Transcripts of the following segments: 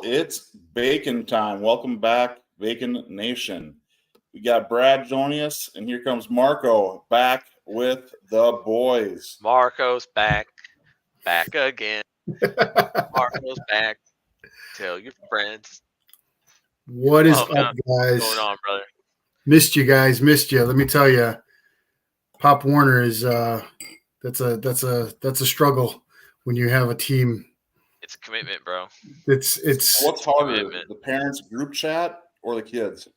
it's bacon time. Welcome back, Bacon Nation. We got Brad joining us, and here comes Marco back with the boys. Marco's back again. Marco's back. Tell your friends. What is Welcome. up, guys? What's going on, brother? Missed you guys. Missed you. Let me tell you, Pop Warner is that's a struggle when you have a team. It's a commitment, bro. It's What's harder, commitment. the parents' group chat or the kids?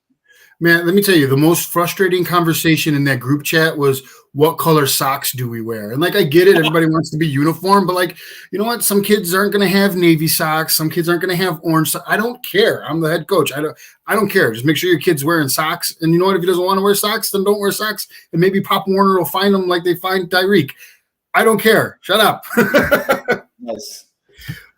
Man, let me tell you, the most frustrating conversation in that group chat was what color socks do we wear? And I get it, everybody wants to be uniform, but you know what? Some kids aren't going to have navy socks. Some kids aren't going to have orange socks. I don't care. I'm the head coach. I don't care. Just make sure your kid's wearing socks. And you know what? If he doesn't want to wear socks, then don't wear socks. And maybe Pop Warner will find them like they find Tyreek. I don't care. Shut up. Nice.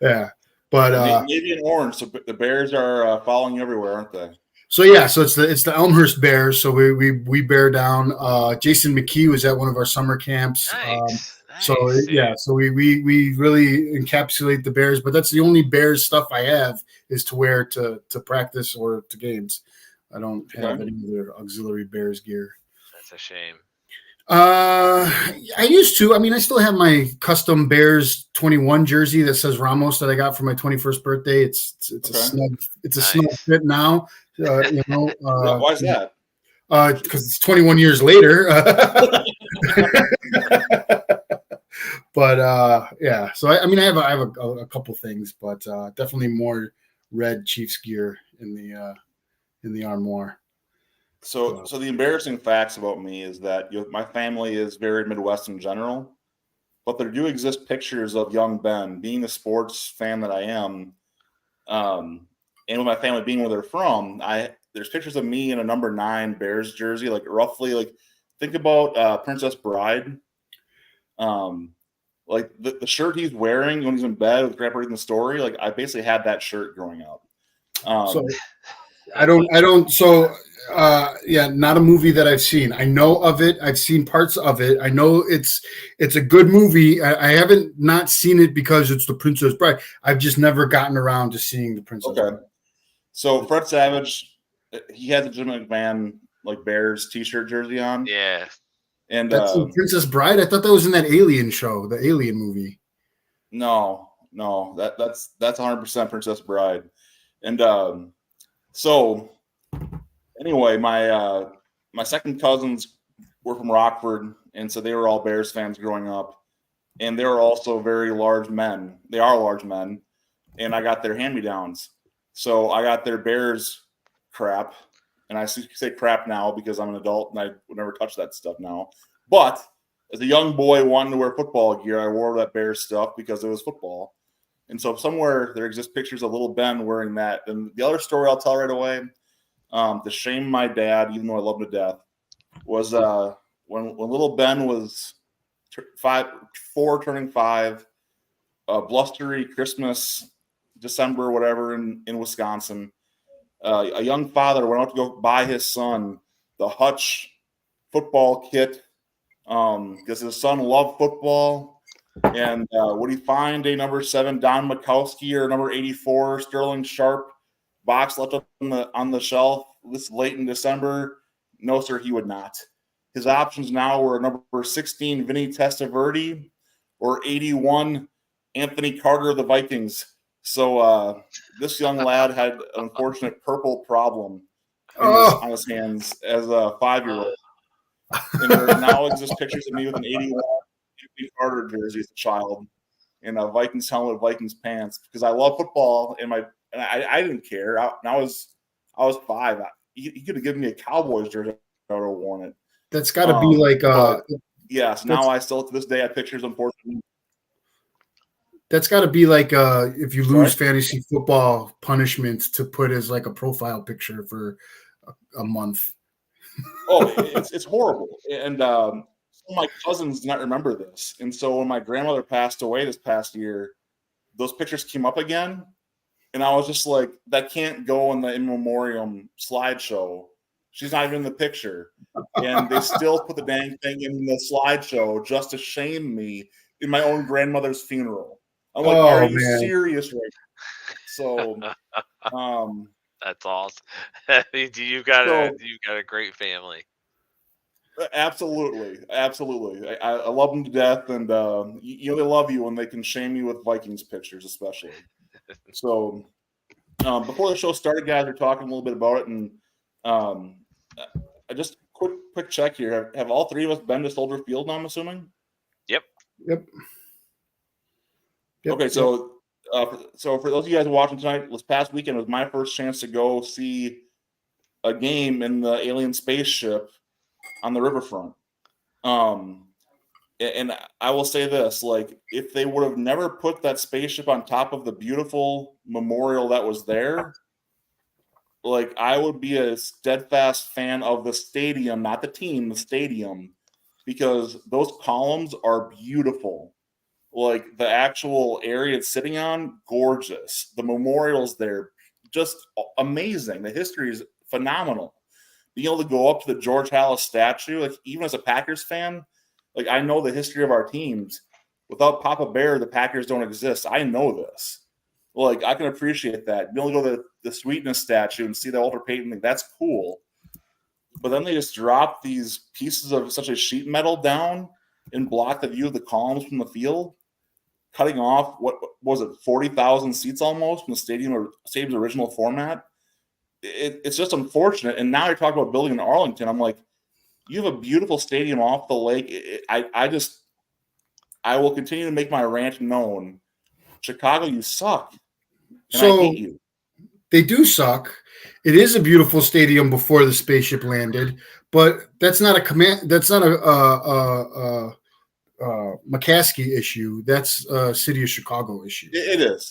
Yeah, but maybe in orange. So the Bears are following you everywhere, aren't they? So it's the Elmhurst Bears. So we bear down. Jason McKee was at one of our summer camps. Nice. So we really encapsulate the Bears. But that's the only Bears stuff I have is to wear to practice or to games. I don't have any other auxiliary Bears gear. That's a shame. I used to. I mean, I still have my custom Bears 21 jersey that says Ramos that I got for my 21st birthday. It's a snug fit now. Why is that? Because it's 21 years later. But yeah, so I mean, I have a couple things, but definitely more red Chiefs gear in the armoire. So the embarrassing facts about me is that my family is very Midwest in general, but there do exist pictures of young Ben, being the sports fan that I am, and with my family being where they're from. There's pictures of me in a number 9 Bears jersey, roughly think about Princess Bride, the shirt he's wearing when he's in bed with Grandpa reading the story. I basically had that shirt growing up. So I don't. So. Not a movie that I've seen. I know of it. I've seen parts of it. I know it's a good movie. I haven't not seen it because it's the Princess Bride. I've just never gotten around to seeing the Princess Bride. So Fred Savage, he had the Jim McMahon Bears T-shirt jersey on. Yeah. And that's Princess Bride. I thought that was in that Alien show, the Alien movie. No, that's 100% Princess Bride. And so. Anyway, my second cousins were from Rockford, and so they were all Bears fans growing up, and they were also very large men. They are large men, and I got their hand-me-downs. So I got their Bears crap, and I say crap now because I'm an adult and I would never touch that stuff now. But as a young boy wanting to wear football gear, I wore that Bears stuff because it was football. And so somewhere there exist pictures of little Ben wearing that. And the other story I'll tell right away, to shame my dad, even though I love him to death, was when little Ben was 4 turning 5, blustery Christmas, December, whatever, in Wisconsin. A young father went out to go buy his son the Hutch football kit because his son loved football. And would he find a number 7 Don Mikowski or number 84 Sterling Sharp box left up on the shelf this late in December? No, sir, he would not. His options now were number 16 Vinny Testaverde or 81 Anthony Carter of the Vikings. So this young lad had an unfortunate purple problem on his hands as a 5-year-old. And there now exist pictures of me with an 81 Anthony Carter jersey as a child and a Vikings helmet, Vikings pants, because I love football and I didn't care. I was 5. He could have given me a Cowboys jersey. I would have worn it. That's got to be yes. Now I still to this day have pictures. Unfortunately, that's got to be if you lose fantasy football punishment to put as a profile picture for a month. Oh, it's horrible. And some of my cousins do not remember this. And so when my grandmother passed away this past year, those pictures came up again. And I was just like, that can't go in the in memoriam slideshow. She's not even in the picture. And they still put the dang thing in the slideshow just to shame me in my own grandmother's funeral. I'm like, are you serious right now? So, That's awesome. You've got a great family. Absolutely. I love them to death, and they love you when they can shame you with Vikings pictures, especially. So, before the show started, guys, we're talking a little bit about it, and I just quick check here. Have all three of us been to Soldier Field now, I'm assuming? Yep. Okay, so for those of you guys watching tonight, this past weekend was my first chance to go see a game in the alien spaceship on the riverfront. And I will say this, like, if they would have never put that spaceship on top of the beautiful memorial that was there, like, I would be a steadfast fan of the stadium, not the team, the stadium, because those columns are beautiful. Like, the actual area it's sitting on, gorgeous. The memorials there, just amazing. The history is phenomenal. Being able to go up to the George Halas statue, like, even as a Packers fan, like, I know the history of our teams. Without Papa Bear, the Packers don't exist. I know this. Like, I can appreciate that. Being able to go to the Sweetness statue and see the Walter Payton thing, that's cool. But then they just drop these pieces of essentially sheet metal down and block the view of the columns from the field, cutting off, what was it, 40,000 seats almost from the stadium's original format. It's just unfortunate. And now you're talking about building in Arlington. I'm like, you have a beautiful stadium off the lake. I will continue to make my rant known. Chicago, you suck. And I hate you. They do suck. It is a beautiful stadium before the spaceship landed, but that's not a McCaskey issue. That's a city of Chicago issue. It is.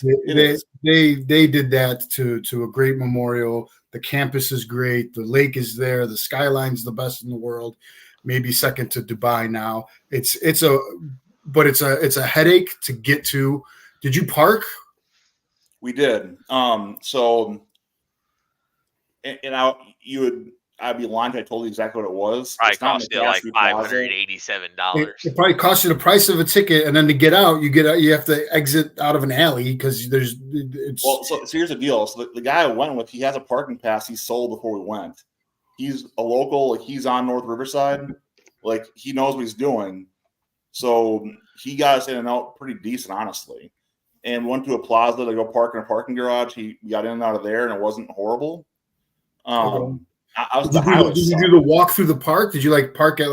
They did that to a great memorial. The campus is great. The lake is there. The skyline's the best in the world. Maybe second to Dubai now. It's a headache to get to. Did you park? We did. I'd be lying if I told you exactly what it was. Probably cost you like $587. It probably cost you the price of a ticket, and then to get out, you have to exit out of an alley because so here's the deal. So the guy I went with, he has a parking pass he sold before we went. He's a local, like, he's on North Riverside, like, he knows what he's doing. So he got us in and out pretty decent, honestly. And went to a plaza to go park in a parking garage. He got in and out of there, and it wasn't horrible. Did you do the walk through the park? Did you park at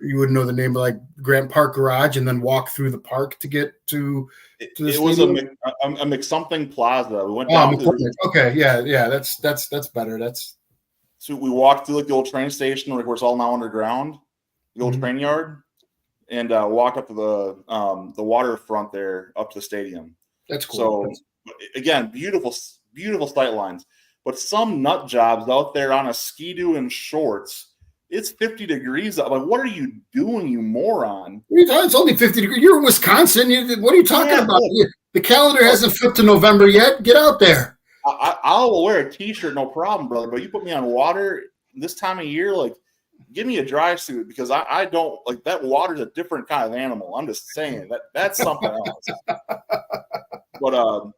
you wouldn't know the name of Grant Park Garage and then walk through the park to get to the It stadium? was a McSomething Plaza. We went down to okay, yeah, that's better. So we walked through the old train station where it's all now underground, the old train yard, and walked up to the waterfront there up to the stadium. That's cool. So again, beautiful sight lines. But some nut jobs out there on a skidoo and shorts, it's 50 degrees. I'm like, what are you doing, you moron? It's only 50 degrees. You're in Wisconsin. What are you talking about? The calendar hasn't flipped to November yet. Get out there. I'll wear a T-shirt, no problem, brother. But you put me on water this time of year, give me a dry suit, because I don't like that. Water's a different kind of animal. I'm just saying that's something else. But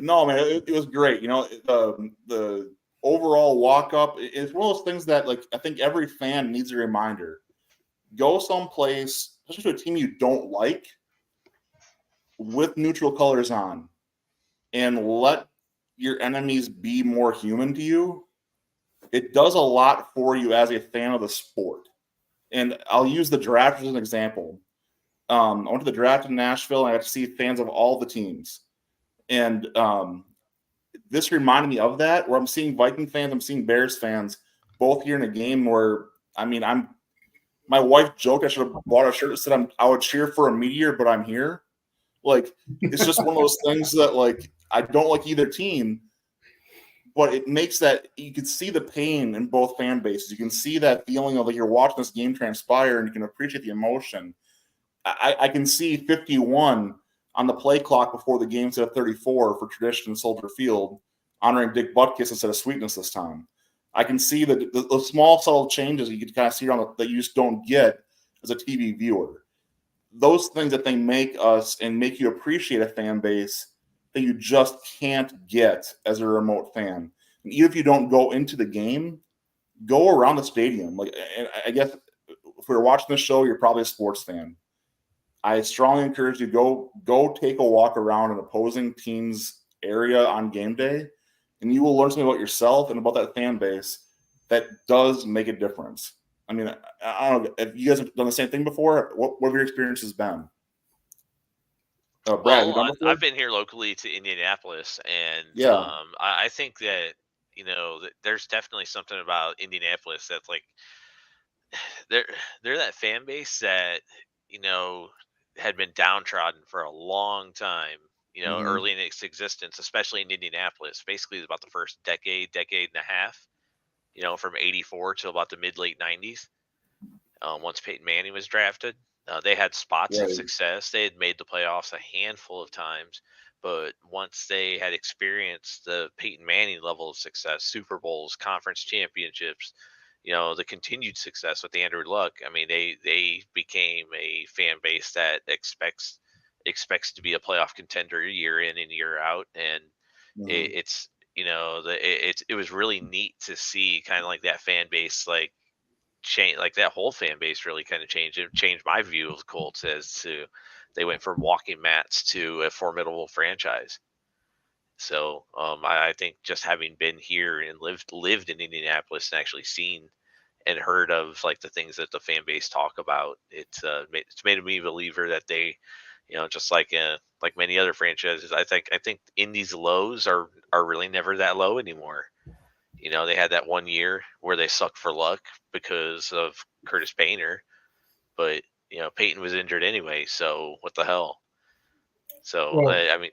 no, man, it was great. The overall walk up is one of those things that, I think every fan needs a reminder. Go someplace, especially to a team you don't like, with neutral colors on, and let your enemies be more human to you. It does a lot for you as a fan of the sport. And I'll use the draft as an example. I went to the draft in Nashville, and I got to see fans of all the teams. And this reminded me of that, where I'm seeing Viking fans, I'm seeing Bears fans, both here in a game where, my wife joked I should have bought a shirt that said I would cheer for a meteor, but I'm here. It's just one of those things that, I don't like either team, but it makes that you can see the pain in both fan bases. You can see that feeling of you're watching this game transpire, and you can appreciate the emotion. I can see 51 on the play clock before the game instead of 34 for tradition in Soldier Field, honoring Dick Butkus instead of Sweetness this time. I can see the small, subtle changes you can kind of see around that you just don't get as a TV viewer. Those things that they make us and make you appreciate a fan base that you just can't get as a remote fan. And even if you don't go into the game, go around the stadium. Like, and I guess if you're watching this show, you're probably a sports fan. I strongly encourage you go take a walk around an opposing team's area on game day, and you will learn something about yourself and about that fan base that does make a difference. I mean, I don't know if you guys have done the same thing before. What have your experiences been? Brad, well, I've been here locally to Indianapolis, and Yeah. I think that that there's definitely something about Indianapolis that's like they're that fan base that had been downtrodden for a long time. Early in its existence, especially in Indianapolis, basically about the first decade and a half. From '84 till about the mid late '90s. Once Peyton Manning was drafted, they had spots of success. They had made the playoffs a handful of times, but once they had experienced the Peyton Manning level of success, Super Bowls, conference championships, the continued success with Andrew Luck, I mean, they became a fan base that expects to be a playoff contender year in and year out, and it's it was really neat to see kind of like that fan base like change, like that whole fan base really kind of changed. It changed my view of the Colts as to they went from walking mats to a formidable franchise. So I think just having been here and lived in Indianapolis and actually seen and heard of like the things that the fan base talk about, it's made me a believer that they, just like many other franchises, I think Indy's lows are really never that low anymore. They had that one year where they sucked for luck because of Curtis Painter, but Peyton was injured anyway, so what the hell? So Well, I mean,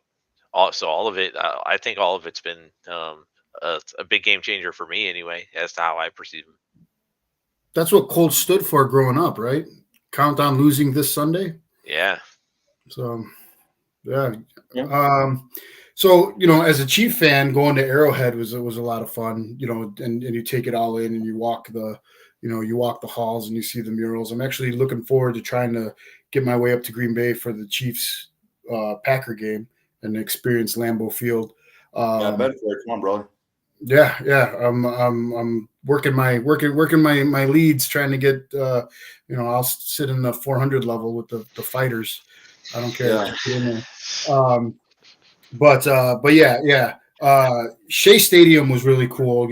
all of it, I think all of it's been a big game changer for me anyway, as to how I perceive them. that's what Colts stood for growing up, right? Count on losing this Sunday. Yeah. So, yeah. So, as a Chief fan, going to Arrowhead was a lot of fun, and you take it all in and you walk the halls and you see the murals. I'm actually looking forward to trying to get my way up to Green Bay for the Chiefs Packer game and experience Lambeau Field. Bedford, come on, brother. Yeah. I'm working my leads, trying to get. I'll sit in the 400 level with the fighters. I don't care. Yeah. But yeah. Shea Stadium was really cool.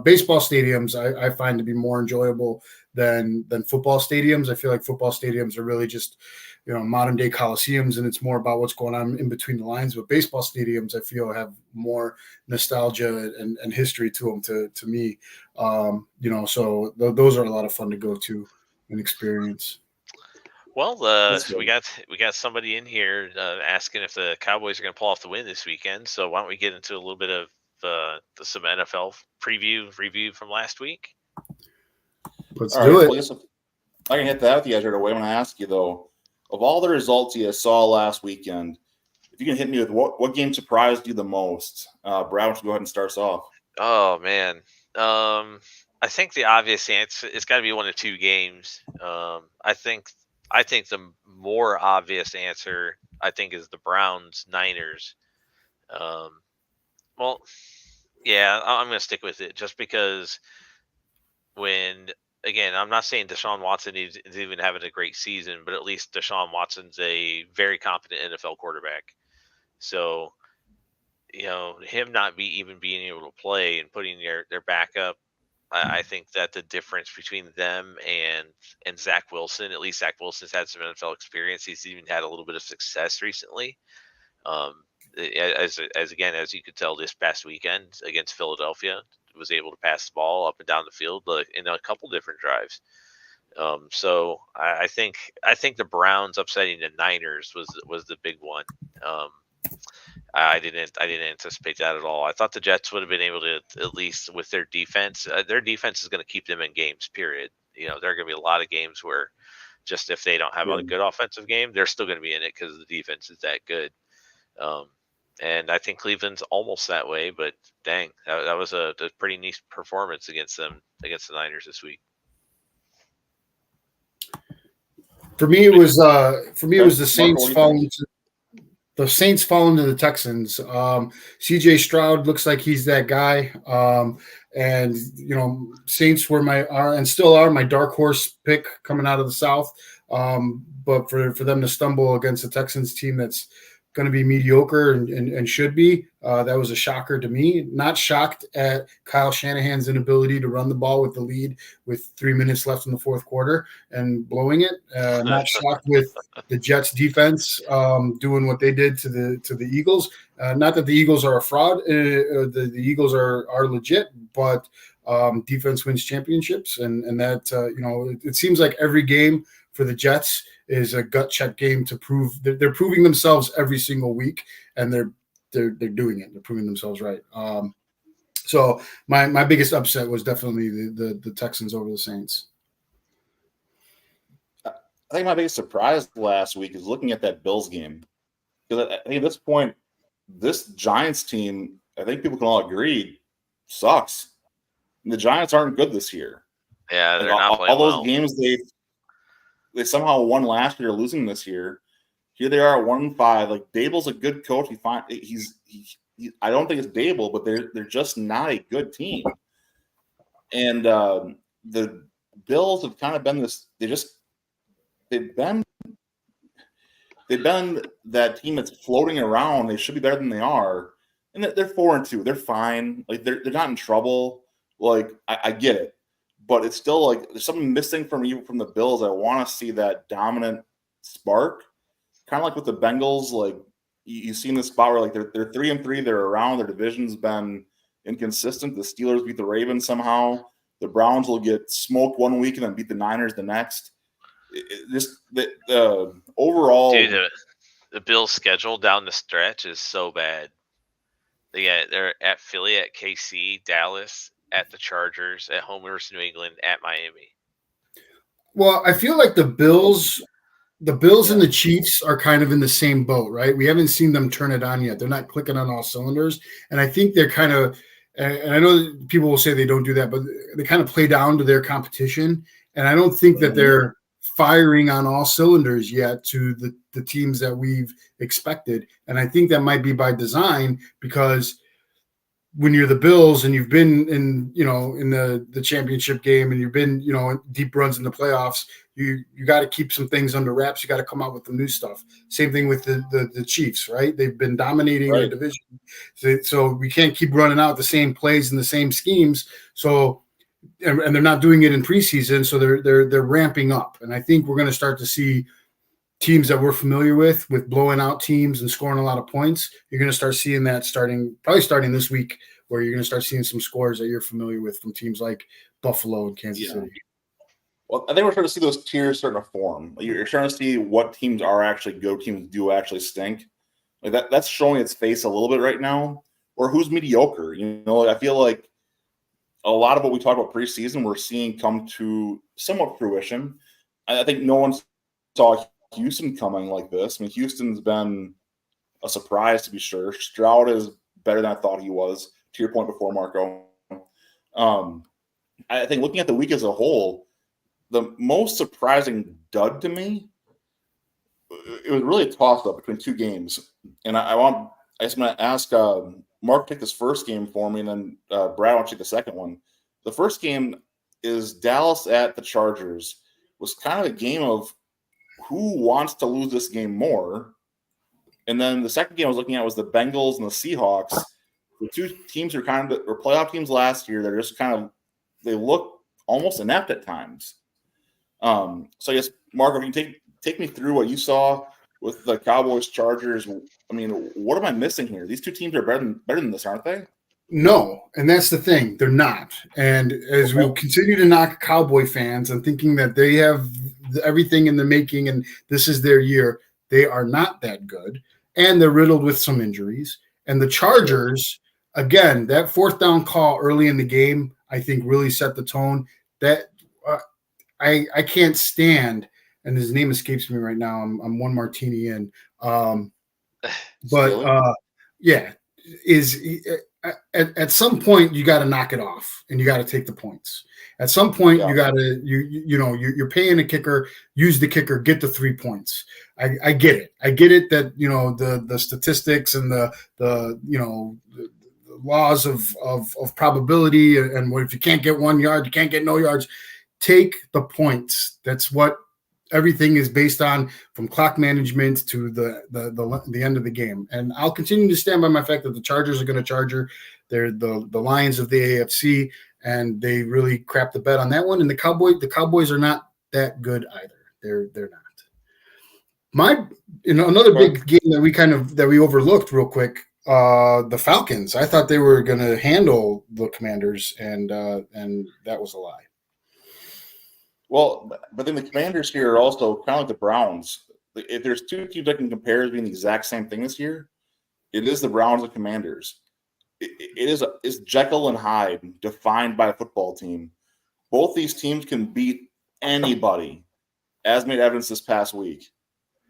Baseball stadiums I find to be more enjoyable than football stadiums. I feel like football stadiums are really just modern day coliseums, and it's more about what's going on in between the lines. But baseball stadiums, I feel, have more nostalgia and history to them. To me, so those are a lot of fun to go to and experience. Well, we got somebody in here asking if the Cowboys are going to pull off the win this weekend. So why don't we get into a little bit of some NFL review from last week? Let's do it. Well, I can hit that with you guys right away. I want to ask you though, of all the results you saw last weekend, if you can hit me with what game surprised you the most, Brad, why don't you go ahead and start us off? Oh man, I think the obvious answer it's got to be one of two games. I think the more obvious answer is the Browns Niners. Well, yeah, I'm going to stick with it just because again, I'm not saying Deshaun Watson is even having a great season, but at least Deshaun Watson's a very competent NFL quarterback. So, him not even being able to play and putting their backup, I think that the difference between them and Zach Wilson, at least Zach Wilson's had some NFL experience. He's even had a little bit of success recently. As you could tell this past weekend against Philadelphia, was able to pass the ball up and down the field in a couple different drives. So I think the Browns upsetting the Niners was the big one. I didn't anticipate that at all. I thought the Jets would have been able to, at least with their defense. Their defense is going to keep them in games. Period. There are going to be a lot of games where just if they don't have a good offensive game, they're still going to be in it because the defense is that good. And I think Cleveland's almost that way, but dang, that was a pretty nice performance against the Niners this week. For me, it was the Saints falling. the Saints fall into the Texans. CJ Stroud looks like he's that guy. And Saints were and still are my dark horse pick coming out of the South. But for them to stumble against the Texans team that's going to be mediocre and should be, that was a shocker to me. Not shocked at Kyle Shanahan's inability to run the ball with the lead with 3 minutes left in the fourth quarter and blowing it. Not shocked with the Jets defense doing what they did to the Eagles. Not that the Eagles are a fraud. The Eagles are legit, but defense wins championships, and that it seems like every game for the Jets is a gut check game to prove they're proving themselves every single week, and they're doing it. They're proving themselves right. So my biggest upset was definitely the Texans over the Saints. I think my biggest surprise last week is looking at that Bills game, because I think at this point, this Giants team, I think people can all agree, sucks. And the Giants aren't good this year. Yeah, they're not playing all those well. games they somehow won last year, losing this year. Here they are at 1-5. Like, Dable's a good coach. I don't think it's Dable, but they're just not a good team. And the Bills have kind of been this. They've been that team that's floating around. They should be better than they are, and they're 4-2. They're fine. Like, they're not in trouble. Like, I get it. But it's still like there's something missing from the Bills. I want to see that dominant spark, kind of like with the Bengals. Like, you've seen this spot where like they're 3-3, they're around. Their division's been inconsistent. The Steelers beat the Ravens somehow. The Browns will get smoked one week and then beat the Niners the next. The overall, dude, the Bills' schedule down the stretch is so bad. They're at Philly, at KC, Dallas, at the Chargers, at home versus New England, at Miami. Well, I feel like the Bills and the Chiefs are kind of in the same boat, right? We haven't seen them turn it on yet. They're not clicking on all cylinders. And I think they're kind of, and I know that people will say they don't do that, but they kind of play down to their competition. And I don't think that they're firing on all cylinders yet to the teams that we've expected. And I think that might be by design, because when you're the Bills and you've been in the championship game and you've been, deep runs in the playoffs, you got to keep some things under wraps. You got to come out with the new stuff. Same thing with the Chiefs, right? They've been dominating their division. So we can't keep running out the same plays and the same schemes. So, and they're not doing it in preseason. So they're ramping up. And I think we're going to start to see teams that we're familiar with blowing out teams and scoring a lot of points. You're going to start seeing that probably starting this week, where you're going to start seeing some scores that you're familiar with from teams like Buffalo and Kansas City. Well, I think we're starting to see those tiers starting to form. You're starting to see what teams are actually good, teams do actually stink. Like that's showing its face a little bit right now. Or who's mediocre. I feel like a lot of what we talked about preseason, we're seeing come to somewhat fruition. I think no one saw Houston coming like this. I mean, Houston's been a surprise, to be sure. Stroud is better than I thought he was, to your point before, Marco. I think looking at the week as a whole, the most surprising dud to me, it was really a toss-up between two games. And I just want to ask Mark to take this first game for me, and then Brad, I want to take the second one. The first game is Dallas at the Chargers. It was kind of a game of who wants to lose this game more. And then the second game I was looking at was the Bengals and the Seahawks. The two teams were were playoff teams last year. They're just they look almost inept at times. So I guess, Marco, if you can take me through what you saw with the Cowboys Chargers. I mean, what am I missing here? These two teams are better than this, aren't they? No, and that's the thing. They're not. And as we continue to knock Cowboy fans and thinking that they have everything in the making and this is their year, they are not that good. And they're riddled with some injuries. And the Chargers, again, that fourth down call early in the game, I think really set the tone. That I can't stand, and his name escapes me right now. I'm one martini in. at some point you got to knock it off and you got to take the points. At some point you got to you're paying a kicker, use the kicker, get the 3 points. I get it. I get it that the statistics and the laws of probability, and if you can't get 1 yard, you can't get no yards. Take the points. That's what everything is based on, from clock management to the end of the game. And I'll continue to stand by my fact that the Chargers are going to charger. They're the Lions of the AFC, and they really crapped the bed on that one. And the Cowboys are not that good either. They're not. Another big game that we overlooked real quick. The Falcons. I thought they were going to handle the Commanders, and that was a lie. Well, but then the Commanders here are also kind of like the Browns. If there's two teams I can compare as being the exact same thing this year, it is the Browns and Commanders. It's Jekyll and Hyde defined by a football team. Both these teams can beat anybody, as made evidence this past week,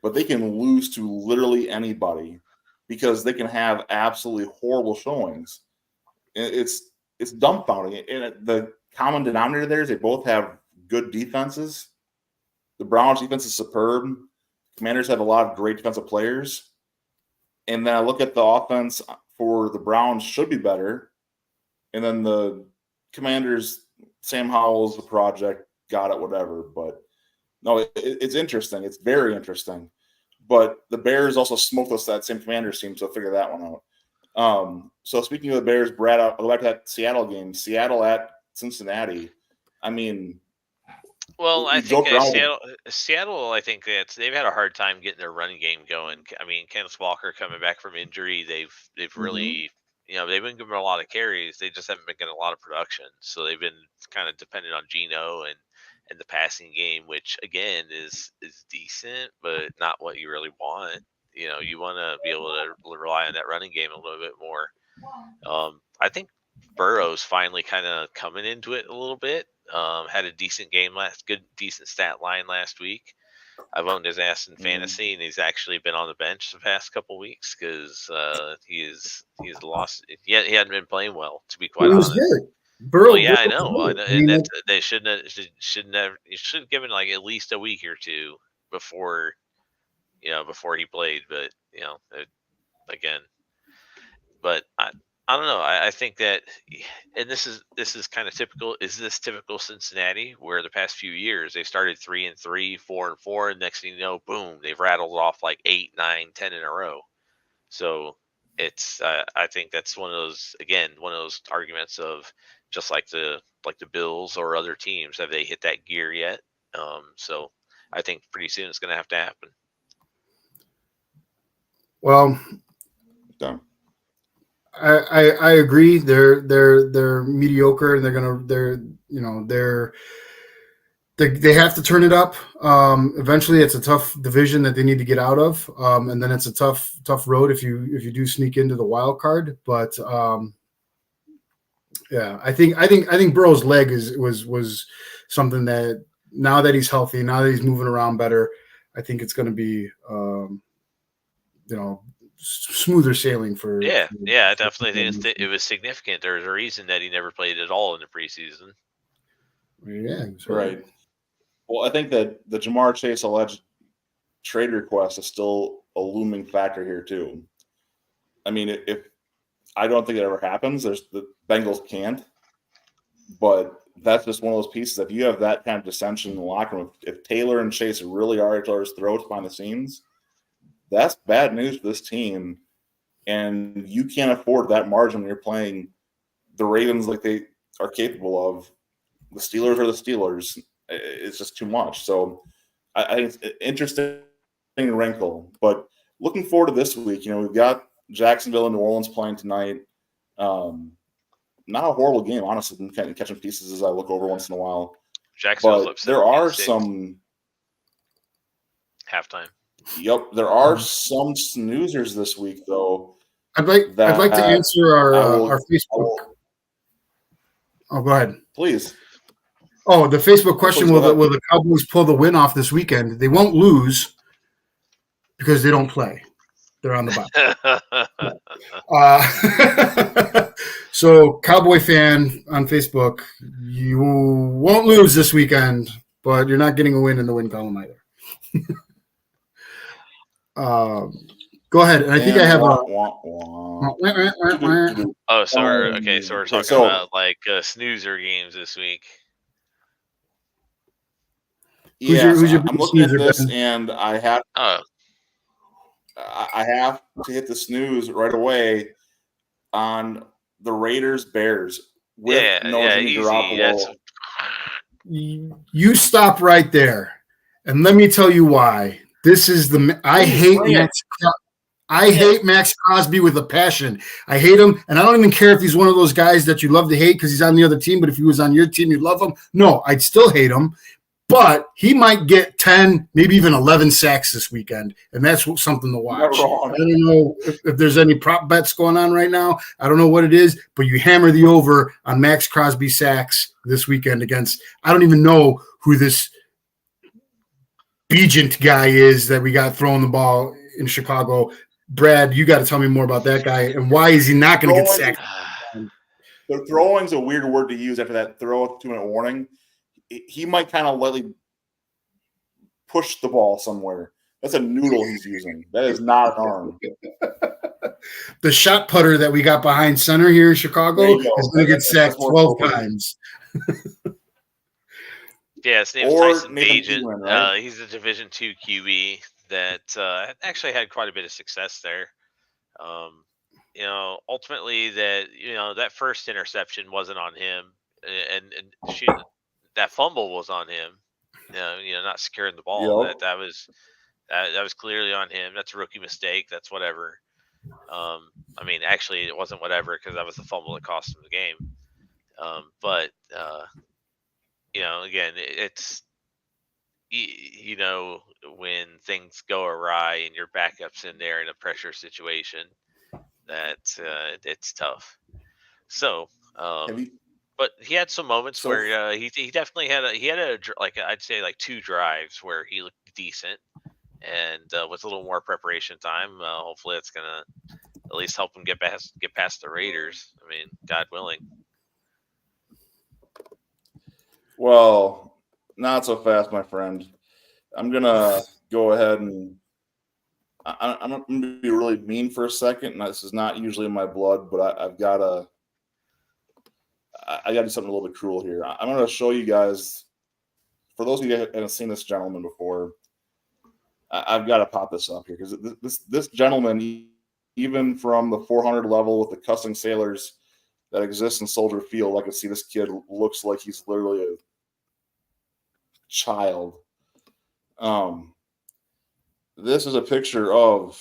but they can lose to literally anybody because they can have absolutely horrible showings. It's dumbfounding. And the common denominator there is they both have good defenses. The Browns' defense is superb. Commanders have a lot of great defensive players. And then I look at the offense for the Browns should be better. And then the Commanders, Sam Howell's the project, got it, whatever. But no, it's interesting. It's very interesting. But the Bears also smoked us that same Commanders team, so figure that one out. So speaking of the Bears, Brad, I'll go back to that Seattle game. Seattle at Cincinnati. I mean, well, I think Seattle. I think they've had a hard time getting their running game going. I mean, Kenneth Walker coming back from injury, they've really, they've been given a lot of carries. They just haven't been getting a lot of production. So they've been kind of dependent on Geno and the passing game, which again is decent, but not what you really want. You want to be able to rely on that running game a little bit more. I think Burrow's finally kind of coming into it a little bit. Had a decent game decent stat line last week. I've owned his ass in fantasy, and he's actually been on the bench the past couple weeks because he's lost. He hadn't been playing well, to be quite honest. Burrow, well, yeah, I know. And they should have given like at least a week or two before he played. But again, but I don't know. I think that, and this is kind of typical. Is this typical Cincinnati, where the past few years they started 3-3, 4-4, and next thing you know, boom, they've rattled off like 8, 9, 10 in a row. So it's I think that's one of those arguments of just like the Bills or other teams, have they hit that gear yet? So I think pretty soon it's going to have to happen. Well, done. I agree. They're mediocre, and they have to turn it up. Eventually, it's a tough division that they need to get out of, and then it's a tough road if you do sneak into the wild card. But yeah, I think Burrow's leg was something that, now that he's healthy, now that he's moving around better, I think it's going to be smoother sailing for. Yeah, I definitely think it was significant. There's a reason that he never played at all in the preseason. Yeah, right. Well, I think that the Jamar Chase alleged trade request is still a looming factor here too. I mean, if I don't think it ever happens, the Bengals can't. But that's just one of those pieces. If you have that kind of dissension in the locker room, if Taylor and Chase really are at each other's throats behind the scenes, that's bad news for this team. And you can't afford that margin when you're playing the Ravens like they are capable of. The Steelers are the Steelers. It's just too much. So I think it's an interesting wrinkle. But looking forward to this week, we've got Jacksonville and New Orleans playing tonight. Not a horrible game, honestly. I'm kind of catching pieces as I look over once in a while. Jacksonville's there are some halftime. Yep, there are some snoozers this week, though. I'd like to answer our Facebook. Oh, go ahead, please. Oh, the Facebook question: Will the Cowboys pull the win off this weekend? They won't lose because they don't play. They're on the bye. So, Cowboy fan on Facebook, you won't lose this weekend, but you're not getting a win in the win column either. Go ahead. And I think I have a. Oh, so we're talking about like snoozer games this week. I'm looking at this, and I have to hit the snooze right away on the Raiders Bears with Jimmy Garoppolo. You stop right there, and let me tell you why. This is I hate Max Crosby with a passion. I hate him, and I don't even care if he's one of those guys that you love to hate because he's on the other team. But if he was on your team, you'd love him. No, I'd still hate him. But he might get 10, maybe even 11 sacks this weekend, and that's something to watch. I don't know if there's any prop bets going on right now. I don't know what it is, but you hammer the over on Max Crosby sacks this weekend against – I don't even know who this Begent guy is that we got throwing the ball in Chicago. Brad, you got to tell me more about that guy, and why is he not going to get sacked? The throwing's a weird word to use after that throw 2-minute warning. He might kind of lightly push the ball somewhere. That's a noodle he's using. That is not an arm. The shot putter that we got behind center here in Chicago is going to get sacked 12 times. Yeah, his name's Tyson Bagent. Right? He's a Division II QB that actually had quite a bit of success there. Ultimately that first interception wasn't on him, and that fumble was on him. Not securing the ball. Yep. That was clearly on him. That's a rookie mistake. That's whatever. Actually, it wasn't whatever because that was the fumble that cost him the game. Again, it's when things go awry and your backup's in there in a pressure situation, that it's tough. So. But he had some moments where he definitely had I'd say like 2 drives where he looked decent, and with a little more preparation time, hopefully it's gonna at least help him get past the Raiders. God willing. Well, not so fast, my friend. I'm gonna go ahead and I'm gonna be really mean for a second, and this is not usually in my blood, but I gotta do something a little bit cruel here. I'm going to show you guys, for those of you that haven't seen this gentleman before, I've got to pop this up here because this gentleman, even from the 400 level with the cussing sailors that exist in Soldier Field, I can see this kid looks like he's literally a child. This is a picture of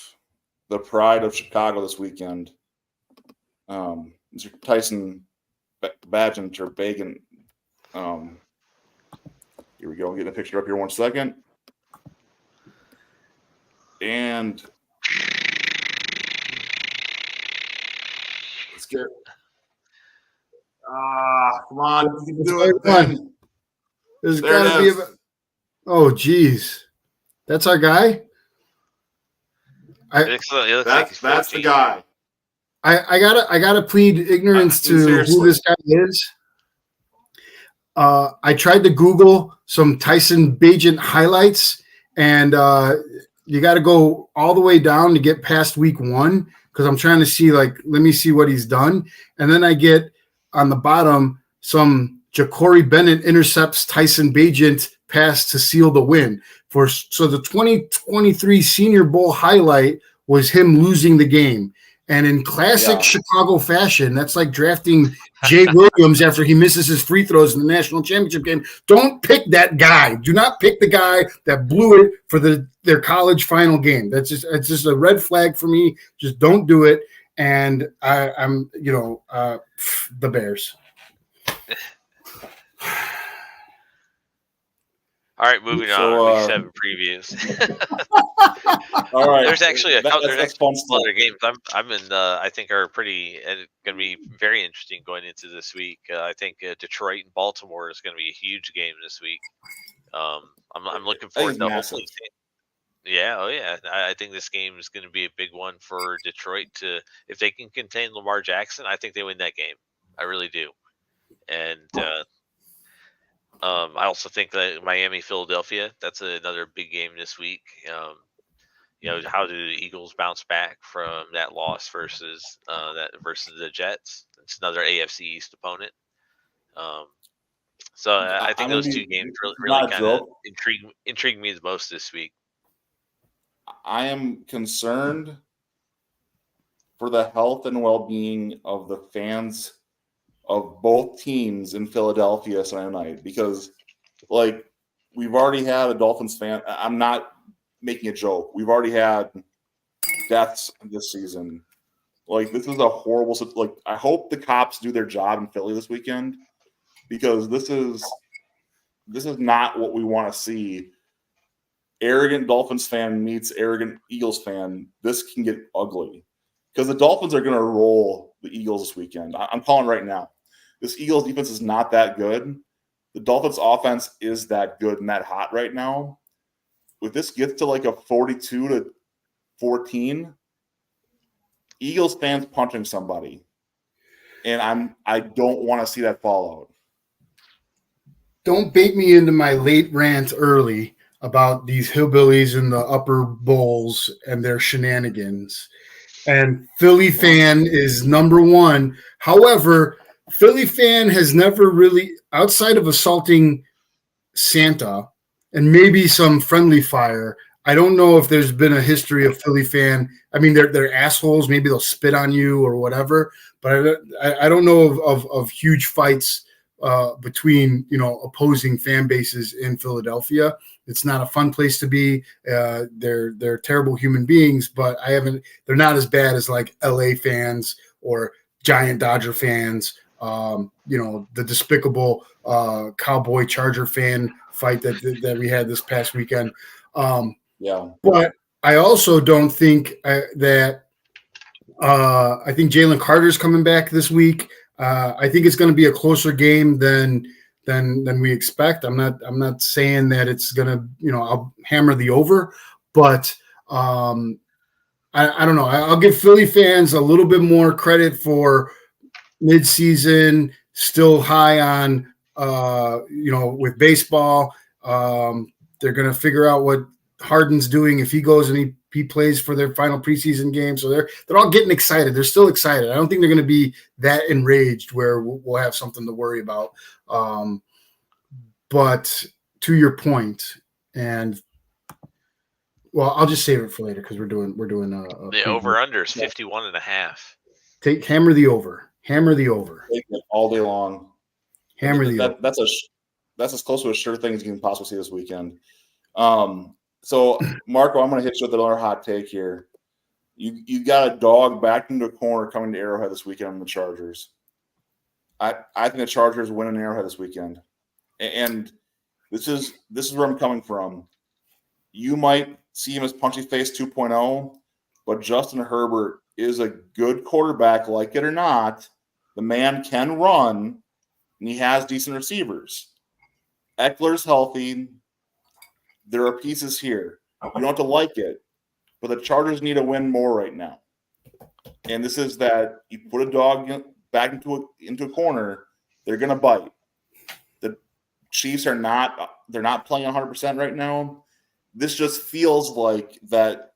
the pride of Chicago this weekend. Mr. Tyson Bagent or Bacon. Here we go. I'm getting a picture up here 1 second. And let's get. Come on. You can do it. Then. There's got to be oh, geez. That's our guy? That's the guy. I gotta plead ignorance to who this guy is. I tried to Google some Tyson Bagent highlights, and you got to go all the way down to get past week 1 because I'm trying to see let me see what he's done, and then I get on the bottom some Ja'Cory Bennett intercepts Tyson Bagent pass to seal the win so the 2023 Senior Bowl highlight was him losing the game. And in classic Chicago fashion, that's like drafting Jay Williams after he misses his free throws in the national championship game. Don't pick that guy. Do not pick the guy that blew it for their college final game. It's just a red flag for me. Just don't do it. And I'm the Bears. All right, moving on. Week 7 previews. All right. There's actually a couple other games I'm in. I think are pretty going to be very interesting going into this week. I think Detroit and Baltimore is going to be a huge game this week. I'm looking forward to hopefully. Yeah, oh yeah. I think this game is going to be a big one for Detroit. If they can contain Lamar Jackson, I think they win that game. I really do. And I also think that Miami, Philadelphia, that's another big game this week. How do the Eagles bounce back from that loss versus the Jets? It's another AFC East opponent. So I think I'm gonna those be two games really not a kind of joke. intrigue me the most this week. I am concerned for the health and well-being of the fans of both teams in Philadelphia Sunday night because, like, we've already had a Dolphins fan. I'm not making a joke. We've already had deaths this season. Like, this is a horrible. Like, I hope the cops do their job in Philly this weekend because this is not what we want to see. Arrogant Dolphins fan meets arrogant Eagles fan. This can get ugly because the Dolphins are going to roll the Eagles this weekend. I'm calling right now. This Eagles defense is not that good. The Dolphins offense is that good and that hot right now. If this gets to like a 42-14, Eagles fans punching somebody, and I don't want to see that fallout. Don't bait me into my late rant early about these hillbillies in the upper bowls and their shenanigans. And Philly fan is number one. However, Philly fan has never really, outside of assaulting Santa and maybe some friendly fire, I don't know if there's been a history of Philly fan. I mean, they're assholes. Maybe they'll spit on you or whatever. But I don't know of huge fights between opposing fan bases in Philadelphia. It's not a fun place to be. They're terrible human beings, but they're not as bad as like LA fans or Giant Dodger fans. The despicable Cowboy Charger fan fight that we had this past weekend. But I also don't think that I think Jalen Carter's coming back this week. I think it's going to be a closer game than we expect. I'm not saying that it's going to, I'll hammer the over, but I don't know. I'll give Philly fans a little bit more credit for midseason, still high on, with baseball. They're going to figure out what Harden's doing if he goes and he plays for their final preseason game. So they're all getting excited. They're still excited. I don't think they're going to be that enraged where we'll have something to worry about. But to your point, and well, I'll just save it for later because we're doing the over under is 51.5. Hammer the over. Take it all day long. Hammer the over. That's as close to a sure thing as you can possibly see this weekend. So, Marco, I'm going to hit you with another hot take here. You got a dog backed into a corner coming to Arrowhead this weekend on the Chargers. I think the Chargers win in Arrowhead this weekend. And this is where I'm coming from. You might see him as Punchy Face 2.0, but Justin Herbert is a good quarterback, like it or not. The man can run, and he has decent receivers. Eckler's healthy. There are pieces here. You don't have to like it, but the Chargers need to win more right now. And this is that you put a dog back into a corner, they're going to bite. The Chiefs they're not playing 100% right now. This just feels like that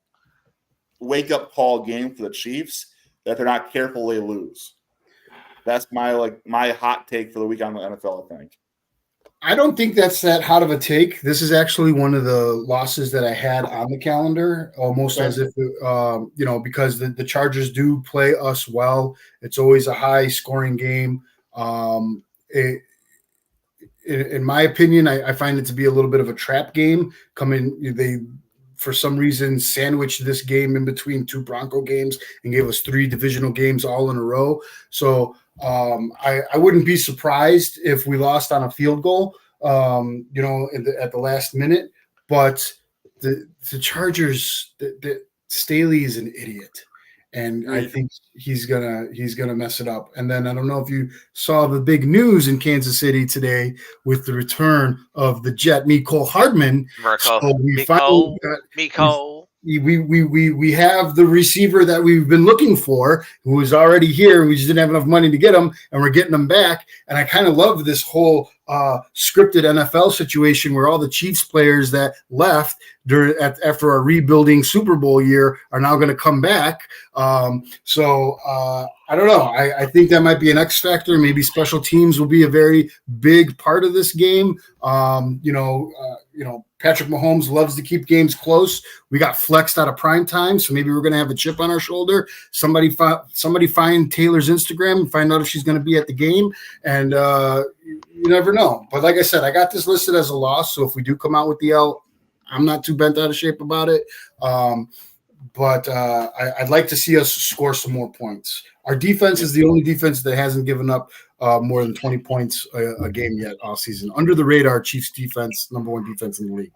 wake-up call game for the Chiefs that they're not careful, they lose. That's my hot take for the week on the NFL, I think. I don't think that's that hot of a take. This is actually one of the losses that I had on the calendar, almost as if, because the Chargers do play us well. It's always a high-scoring game. In my opinion, I find it to be a little bit of a trap game. They, for some reason, sandwiched this game in between two Bronco games and gave us 3 divisional games all in a row. So I wouldn't be surprised if we lost on a field goal, at the last minute. But the Chargers, Staley is an idiot, and I think he's gonna mess it up. And then I don't know if you saw the big news in Kansas City today with the return of the Jet Mecole Hardman. Mirko. So we Mecole. finally we have the receiver that we've been looking for, who is already here. We just didn't have enough money to get him, and we're getting him back. And I kind of love this whole scripted NFL situation where all the Chiefs players that left after a rebuilding Super Bowl year are now going to come back. So I don't know. I think that might be an X factor. Maybe special teams will be a very big part of this game. Patrick Mahomes loves to keep games close. We got flexed out of prime time, so maybe we're going to have a chip on our shoulder. Somebody find Taylor's Instagram and find out if she's going to be at the game, and you never know. But like I said, I got this listed as a loss, so if we do come out with the L, I'm not too bent out of shape about it. But I'd like to see us score some more points. Our defense is the only defense that hasn't given up more than 20 points a game yet all season. Under the radar, Chiefs defense, number one defense in the league.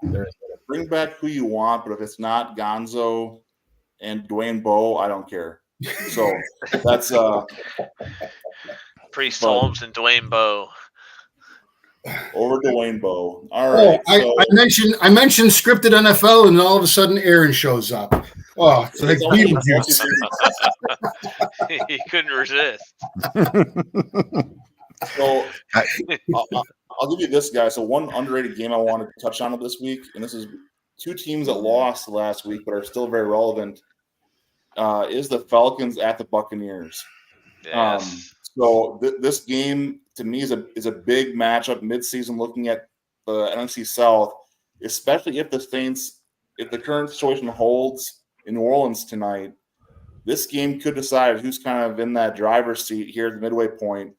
Bring back who you want, but if it's not Gonzo and Dwayne Bowe, I don't care. So that's Priest Holmes and Dwayne Bowe. Over Dwayne Bowe. All right. I mentioned scripted NFL, and all of a sudden Aaron shows up. Oh, it's like Beetlejuice. He couldn't resist. So I'll give you this, guy. So one underrated game I wanted to touch on this week, and this is two teams that lost last week but are still very relevant, is the Falcons at the Buccaneers. Yes. So this game to me is a big matchup midseason, looking at the NFC South, especially if the current situation holds in New Orleans tonight. This game could decide who's kind of in that driver's seat here at the midway point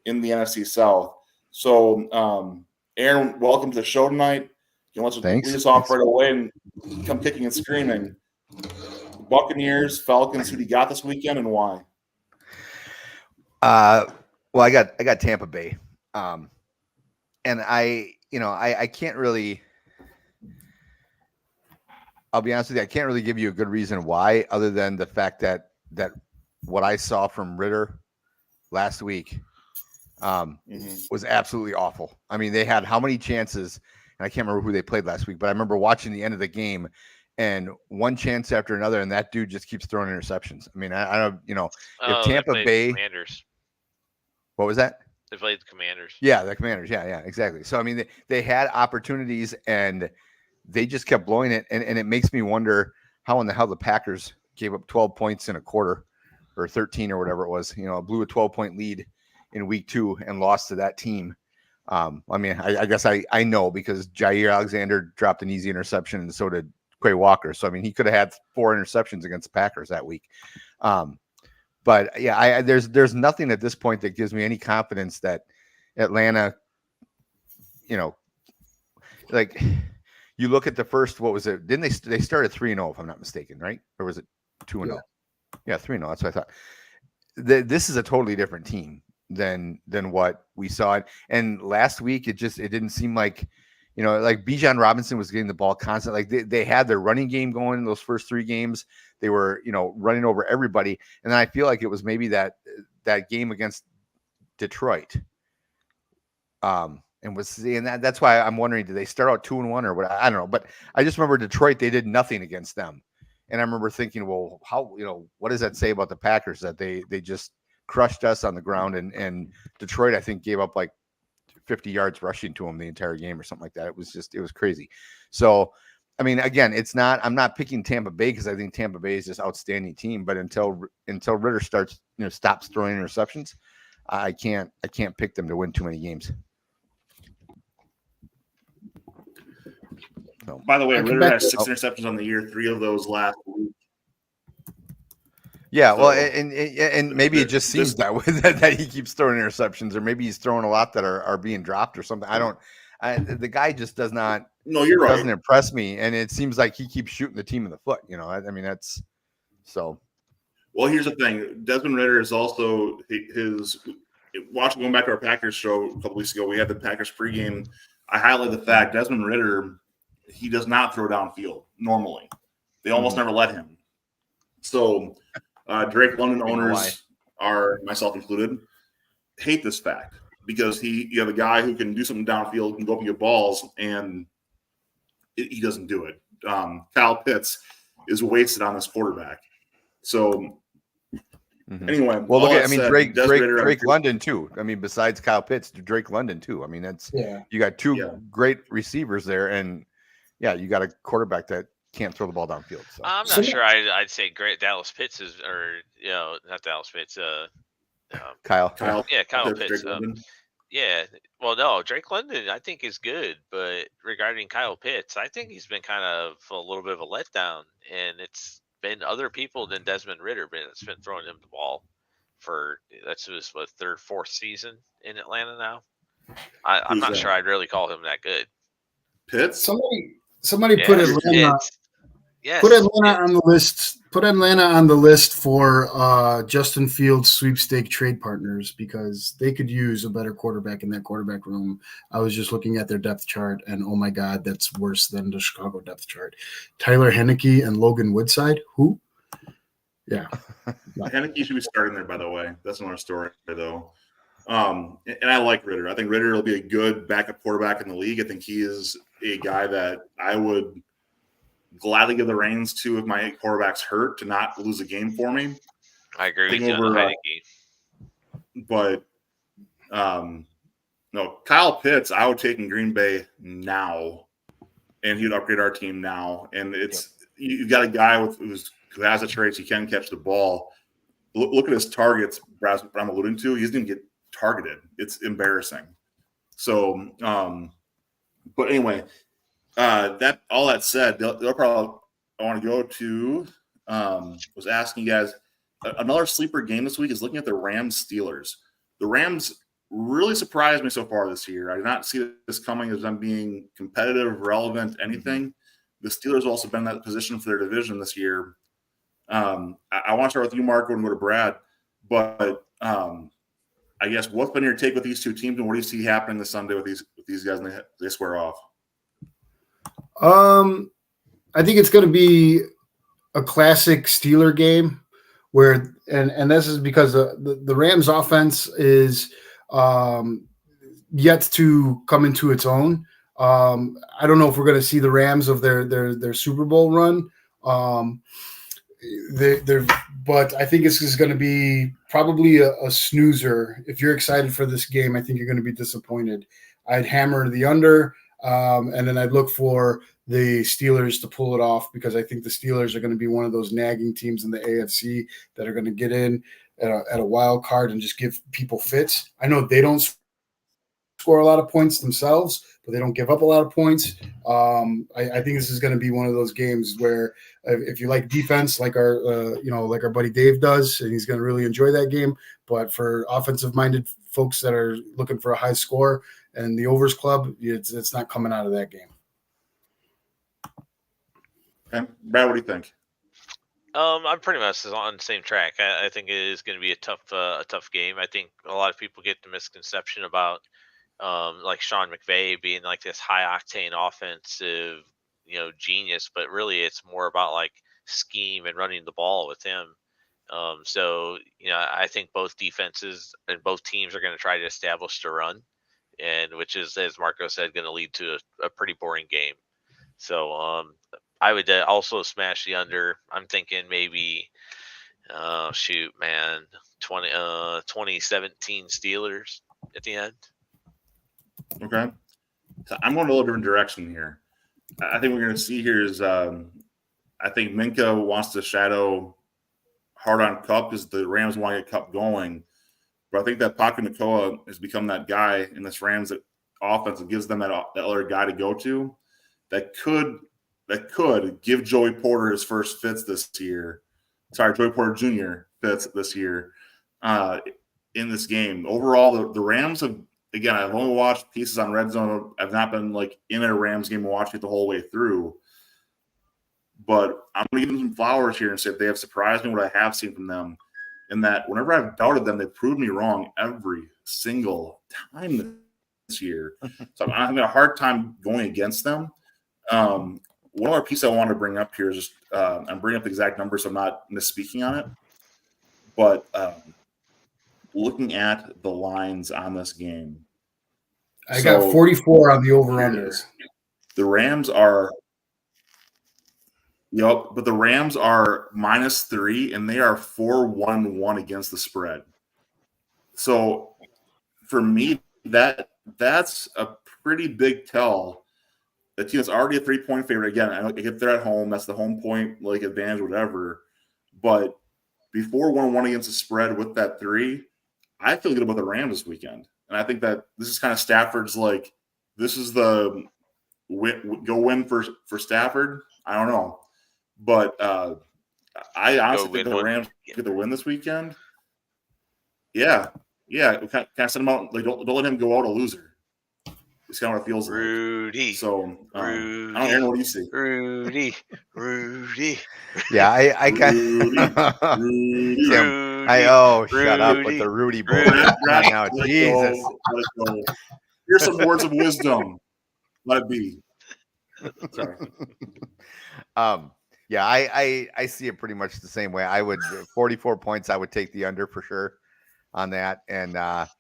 in the NFC South. So, Aaron, welcome to the show tonight. Let's lead us off right away and come kicking and screaming. Buccaneers, Falcons, who do you got this weekend and why? Well, I got Tampa Bay, and I can't really. I'll be honest with you, I can't really give you a good reason why, other than the fact that what I saw from Ritter last week was absolutely awful. I mean, they had how many chances, and I can't remember who they played last week, but I remember watching the end of the game, and one chance after another, and that dude just keeps throwing interceptions. I mean, I don't, if Tampa Bay. Commanders. What was that? They played the Commanders. Yeah, the Commanders. Yeah, exactly. So, I mean, they had opportunities, and they just kept blowing it. And it makes me wonder how in the hell the Packers gave up 12 points in a quarter or 13 or whatever it was. Blew a 12-point lead in week 2 and lost to that team. I mean, I guess I know because Jair Alexander dropped an easy interception, and so did Quay Walker. So, I mean, he could have had 4 interceptions against the Packers that week. But yeah, there's nothing at this point that gives me any confidence that Atlanta, like you look at the first, what was it? Didn't they started 3-0 if I'm not mistaken, right? Or was it 2-0? Yeah, 3-0. That's what I thought. This is a totally different team than what we saw. And last week, it didn't seem like, like Bijan Robinson was getting the ball constantly. Like they had their running game going in those first 3 games. They were, running over everybody. And then I feel like it was maybe that game against Detroit. And that's why I'm wondering, did they start out 2-1 or what? I don't know. But I just remember Detroit, they did nothing against them. And I remember thinking, well, how, what does that say about the Packers that they just crushed us on the ground, and Detroit, I think, gave up like 50 yards rushing to them the entire game or something like that. It was crazy. So, I mean, again, I'm not picking Tampa Bay because I think Tampa Bay is just outstanding team, but until Ritter stops throwing interceptions, I can't pick them to win too many games. So, by the way, Ritter has 6 interceptions on the year, 3 of those last week. Yeah, well, and maybe it just seems that way that he keeps throwing interceptions, or maybe he's throwing a lot that are being dropped or something. The guy just does not. No, you're right. Doesn't impress me, and it seems like he keeps shooting the team in the foot. I mean, that's so. Well, here's the thing: Desmond Ritter is also his. Going back to our Packers show a couple weeks ago, we had the Packers pregame. I highlight the fact Desmond Ritter, he does not throw downfield normally. They almost never let him. So Drake London You know why? owners are, myself included, hate this fact because you have a guy who can do something downfield, can go up and get balls, and he doesn't do it. Kyle Pitts is wasted on this quarterback. So anyway, well, look at Drake Drake London too. I mean, besides Kyle Pitts, Drake London too. I mean, you got two great receivers there, and you got a quarterback that can't throw the ball downfield. So. I'm not sure I'd say great Dallas Pitts is, or not Dallas Pitts. Kyle. Yeah, Kyle Pitts. Yeah, well, no, Drake London I think is good, but regarding Kyle Pitts, I think he's been kind of a little bit of a letdown, and it's been other people than Desmond Ridder that's been throwing him the ball that's his third, fourth season in Atlanta now. I'm not sure I'd really call him that good. Pitts? Somebody put Atlanta. Put Atlanta on the list. Put Atlanta on the list for Justin Fields sweepstake trade partners because they could use a better quarterback in that quarterback room. I was just looking at their depth chart, and oh my God, that's worse than the Chicago depth chart. Tyler Heineke and Logan Woodside. Who? Yeah, Heineke should be starting there. By the way, that's another story though. And I like Ridder. I think Ridder will be a good backup quarterback in the league. I think he is a guy that I would gladly give the reins to if my quarterback's hurt to not lose a game for me. I agree with you on Heineke. But no, Kyle Pitts, I would take in Green Bay now, and he'd upgrade our team now. And you've got a guy who has the traits. He can catch the ball. Look at his targets, Brad, I'm alluding to. He's going to get targeted. It's embarrassing. So, but anyway, all that said, they'll probably. I want to go to. Was asking you guys another sleeper game this week is looking at the Rams Steelers. The Rams really surprised me so far this year. I did not see this coming as them being competitive, relevant, anything. The Steelers also been in that position for their division this year. I want to start with you, Marco, and go to Brad. But I guess what's been your take with these two teams, and what do you see happening this Sunday with these guys when they square off? I think it's going to be a classic Steeler game where, and this is because the Rams offense is yet to come into its own. I don't know if we're going to see the Rams of their Super Bowl run. But I think this is going to be probably a snoozer. If you're excited for this game, I think you're going to be disappointed. I'd hammer the under, and then I'd look for the Steelers to pull it off because I think the Steelers are going to be one of those nagging teams in the AFC that are going to get in at a wild card and just give people fits. I know they don't score a lot of points themselves, but they don't give up a lot of points. I think this is going to be one of those games where if you like defense, like our buddy Dave does, and he's going to really enjoy that game. But for offensive-minded folks that are looking for a high score and the overs club, it's not coming out of that game. Okay. Brad, what do you think? I'm pretty much on the same track. I think it is going to be a tough game. I think a lot of people get the misconception about like Sean McVay being like this high octane offensive, genius, but really it's more about like scheme and running the ball with him. So I think both defenses and both teams are going to try to establish the run, and which is, as Marco said, going to lead to a pretty boring game. So I would also smash the under. I'm thinking maybe 2017 Steelers at the end. Okay. So I'm going a little different direction here. I think we're going to see here is I think Minka wants to shadow hard on Kupp because the Rams want to get Kupp going. But I think that Paku Nakoa has become that guy in this Rams offense that gives them that other guy to go to that could give Joey Porter his first fits this year. Sorry, Joey Porter Jr. fits this year in this game. Overall, the Rams have, again, I've only watched pieces on Red Zone. I've not been like in a Rams game and watching it the whole way through. But I'm going to give them some flowers here and say they have surprised me what I have seen from them. And that whenever I've doubted them, they've proved me wrong every single time this year. So I'm having a hard time going against them. One other piece I want to bring up here is just I'm bringing up the exact numbers, so I'm not misspeaking on it. But looking at the lines on this game, I got 44 on the over-unders. The Rams are but the Rams are -3, and they are 4-1-1 against the spread. So for me, that's a pretty big tell. The team is already a 3-point favorite. Again, if they're at home, that's the home point like advantage, whatever. But before 1-1 against the spread with that 3, I feel good about the Rams this weekend. And I think that this is kind of Stafford's like, this is the win for Stafford. I don't know. But I honestly think the Rams get the win this weekend. Yeah. Kind of send him out. Like, don't let him go out a loser. It's kind of what it feels Rudy. like. So, Rudy. I don't know what you see. Rudy. Yeah, I got Rudy. Shut up with the Rudy boy. Now, Jesus. Let it go. Here's some words of wisdom. Let it be. Sorry. Yeah, I see it pretty much the same way. I would 44 points. I would take the under for sure on that. And but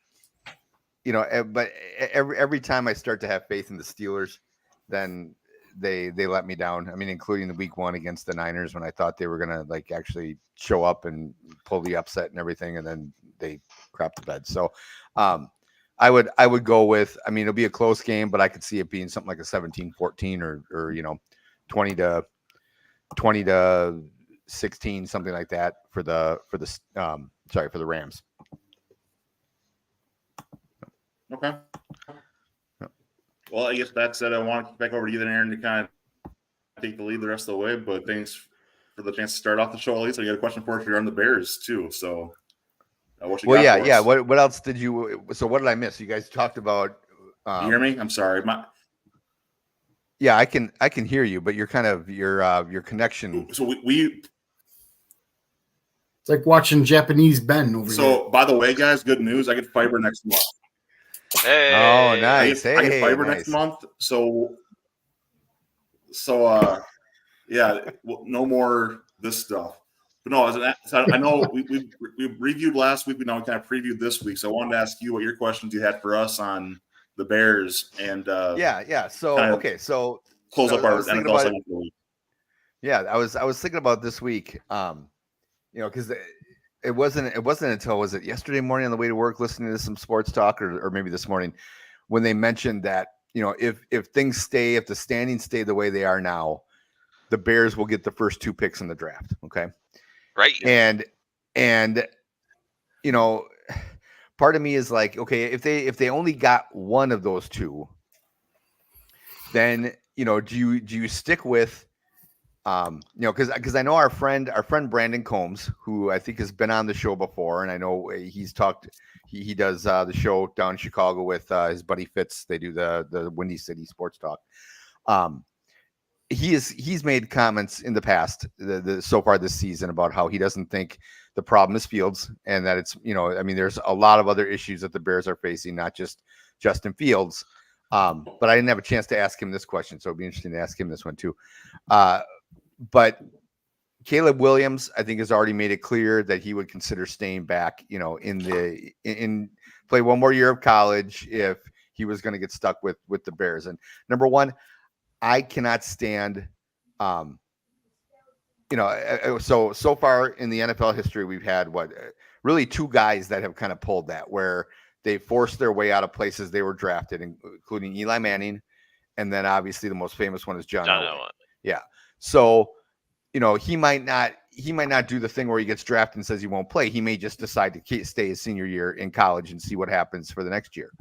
every time I start to have faith in the Steelers, then they let me down. I mean, including the week 1 against the Niners when I thought they were gonna like actually show up and pull the upset and everything, and then they crapped the bed. So I would go with, I mean, it'll be a close game, but I could see it being something like a 17-14 or 20 to 16, something like that for the Rams. Okay. Well, I guess that said, I want to kick back over to you then, Aaron, to kind of take the lead the rest of the way. But thanks for the chance to start off the show. At least I got a question for you on the Bears too. So, what you got? Yeah. What else did you? So, what did I miss? You guys talked about. You hear me? I'm sorry. Yeah, I can hear you, but you're kind of your connection. So we it's like watching Japanese Ben over here. So, by the way, guys, good news. I get fiber next month. Hey. Oh, nice. I get fiber next month. So yeah, no more this stuff. But no, I know we reviewed last week. We now kind of previewed this week. So I wanted to ask you what your questions you had for us on the Bears and yeah. So close up our NFL segment for the week. Yeah, I was thinking about this week. Because it wasn't until, was it yesterday morning on the way to work listening to some sports talk or maybe this morning when they mentioned that, if things stay, if the standings stay the way they are now, the Bears will get the first 2 picks in the draft. Okay. Right. And part of me is like, okay, if they only got one of those 2, then, do you stick with, because I know our friend Brandon Combs, who I think has been on the show before, and I know he's talked. He does the show down in Chicago with his buddy Fitz. They do the Windy City Sports Talk. He's made comments in the past, so far this season, about how he doesn't think the problem is Fields, and that it's there's a lot of other issues that the Bears are facing, not just Justin Fields. But I didn't have a chance to ask him this question, so it'd be interesting to ask him this one too. But Caleb Williams, I think, has already made it clear that he would consider staying back, in play one more year of college if he was going to get stuck with the Bears. And number one, I cannot stand, so far in the NFL history, we've had really 2 guys that have kind of pulled that, where they forced their way out of places they were drafted, including Eli Manning, and then obviously the most famous one is John Elway. Yeah. So, he might not do the thing where he gets drafted and says he won't play. He may just decide to stay his senior year in college and see what happens for the next year.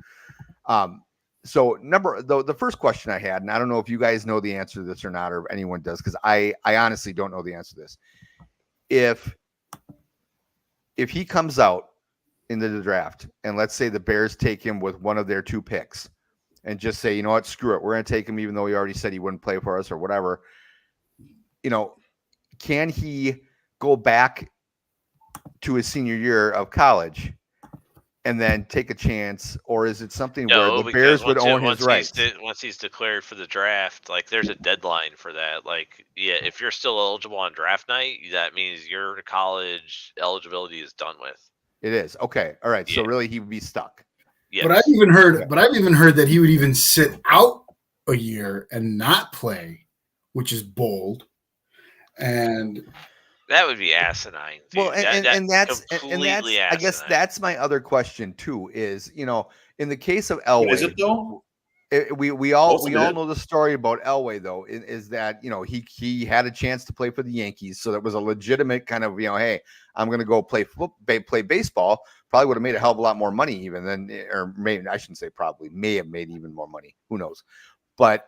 So the first question I had, and I don't know if you guys know the answer to this or not, or anyone does, because I honestly don't know the answer to this. If he comes out into the draft and let's say the Bears take him with one of their 2 picks and just say, you know what, screw it, we're going to take him even though he already said he wouldn't play for us or whatever, can he go back to his senior year of college and then take a chance, or is it something where No, the Bears because would own his rights? once he's declared for the draft, like there's a deadline for that. Like, yeah, if you're still eligible on draft night, that means your college eligibility is done with. It is. Okay. All right. So Yeah. really he would be stuck. Yes. But I've even heard that he would even sit out a year and not play, which is bold. And that would be asinine. Dude. Well, and that's completely asinine. I guess that's my other question too. Is in the case of Elway, Is it though? We all know the story about Elway though. Is that he had a chance to play for the Yankees, so that was a legitimate kind of hey, I'm going to go play baseball. Probably would have made a hell of a lot more money even than, or maybe I shouldn't say probably, may have made even more money. Who knows? But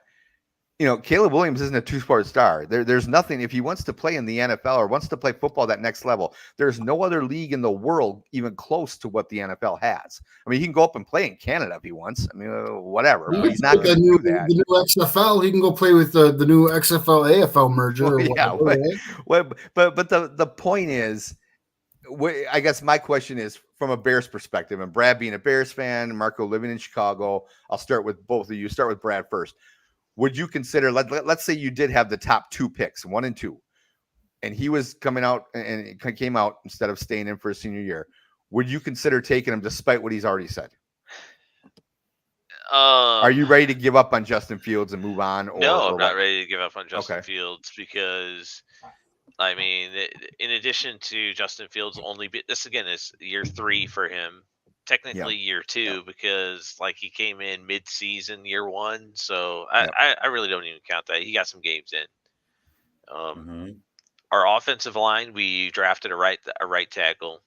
Caleb Williams isn't a two-sport star. There's nothing. If he wants to play in the NFL or wants to play football that next level, there's no other league in the world even close to what the NFL has. I mean, he can go up and play in Canada if he wants. I mean, whatever. But he's not going to do that. The new XFL, he can go play with the new XFL AFL merger. But the point is, I guess my question is from a Bears perspective, and Brad being a Bears fan, Marco living in Chicago. I'll start with both of you. Start with Brad first. Would you consider, let's say you did have the top 2 picks, 1 and 2, and he was coming out and came out instead of staying in for his senior year? Would you consider taking him despite what he's already said? Are you ready to give up on Justin Fields and move on? No, I'm not ready to give up on Justin Fields because, I mean, in addition to Justin Fields this again is year 3 for him. Technically year 2 because he came in mid-season year 1, so I really don't even count that. He got some games in. Our offensive line, we drafted a right tackle.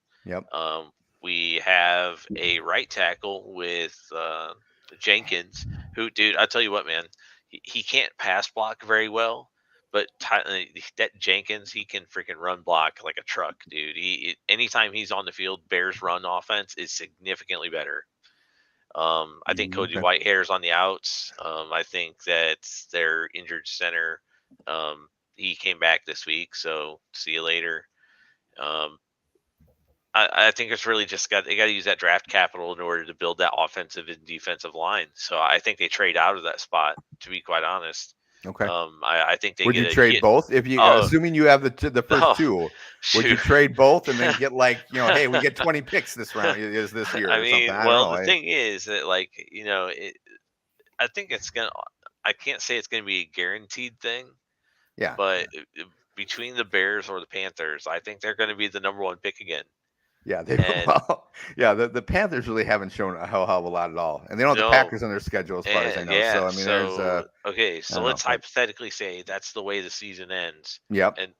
We have a right tackle with Jenkins, who, dude, I tell you what, man, he can't pass block very well. But that Jenkins, he can freaking run block like a truck, dude. Anytime he's on the field, Bears run offense is significantly better. I think Cody Whitehair's on the outs. I think that their injured center, he came back this week, so see you later. I think it's really just they got to use that draft capital in order to build that offensive and defensive line. So I think they trade out of that spot, to be quite honest. Okay. I think they would you trade both if you assuming you have the first 2? Would you trade both and then get hey, we get 20 picks this round is this year? I mean, the thing is that I think it's gonna. I can't say it's gonna be a guaranteed thing. Yeah. But between the Bears or the Panthers, I think they're going to be the number 1 pick again. Yeah, the Panthers really haven't shown a hell of a lot at all, and they don't have the Packers on their schedule as far as I know. Yeah, so I mean, there's so let's hypothetically say that's the way the season ends. Yep. And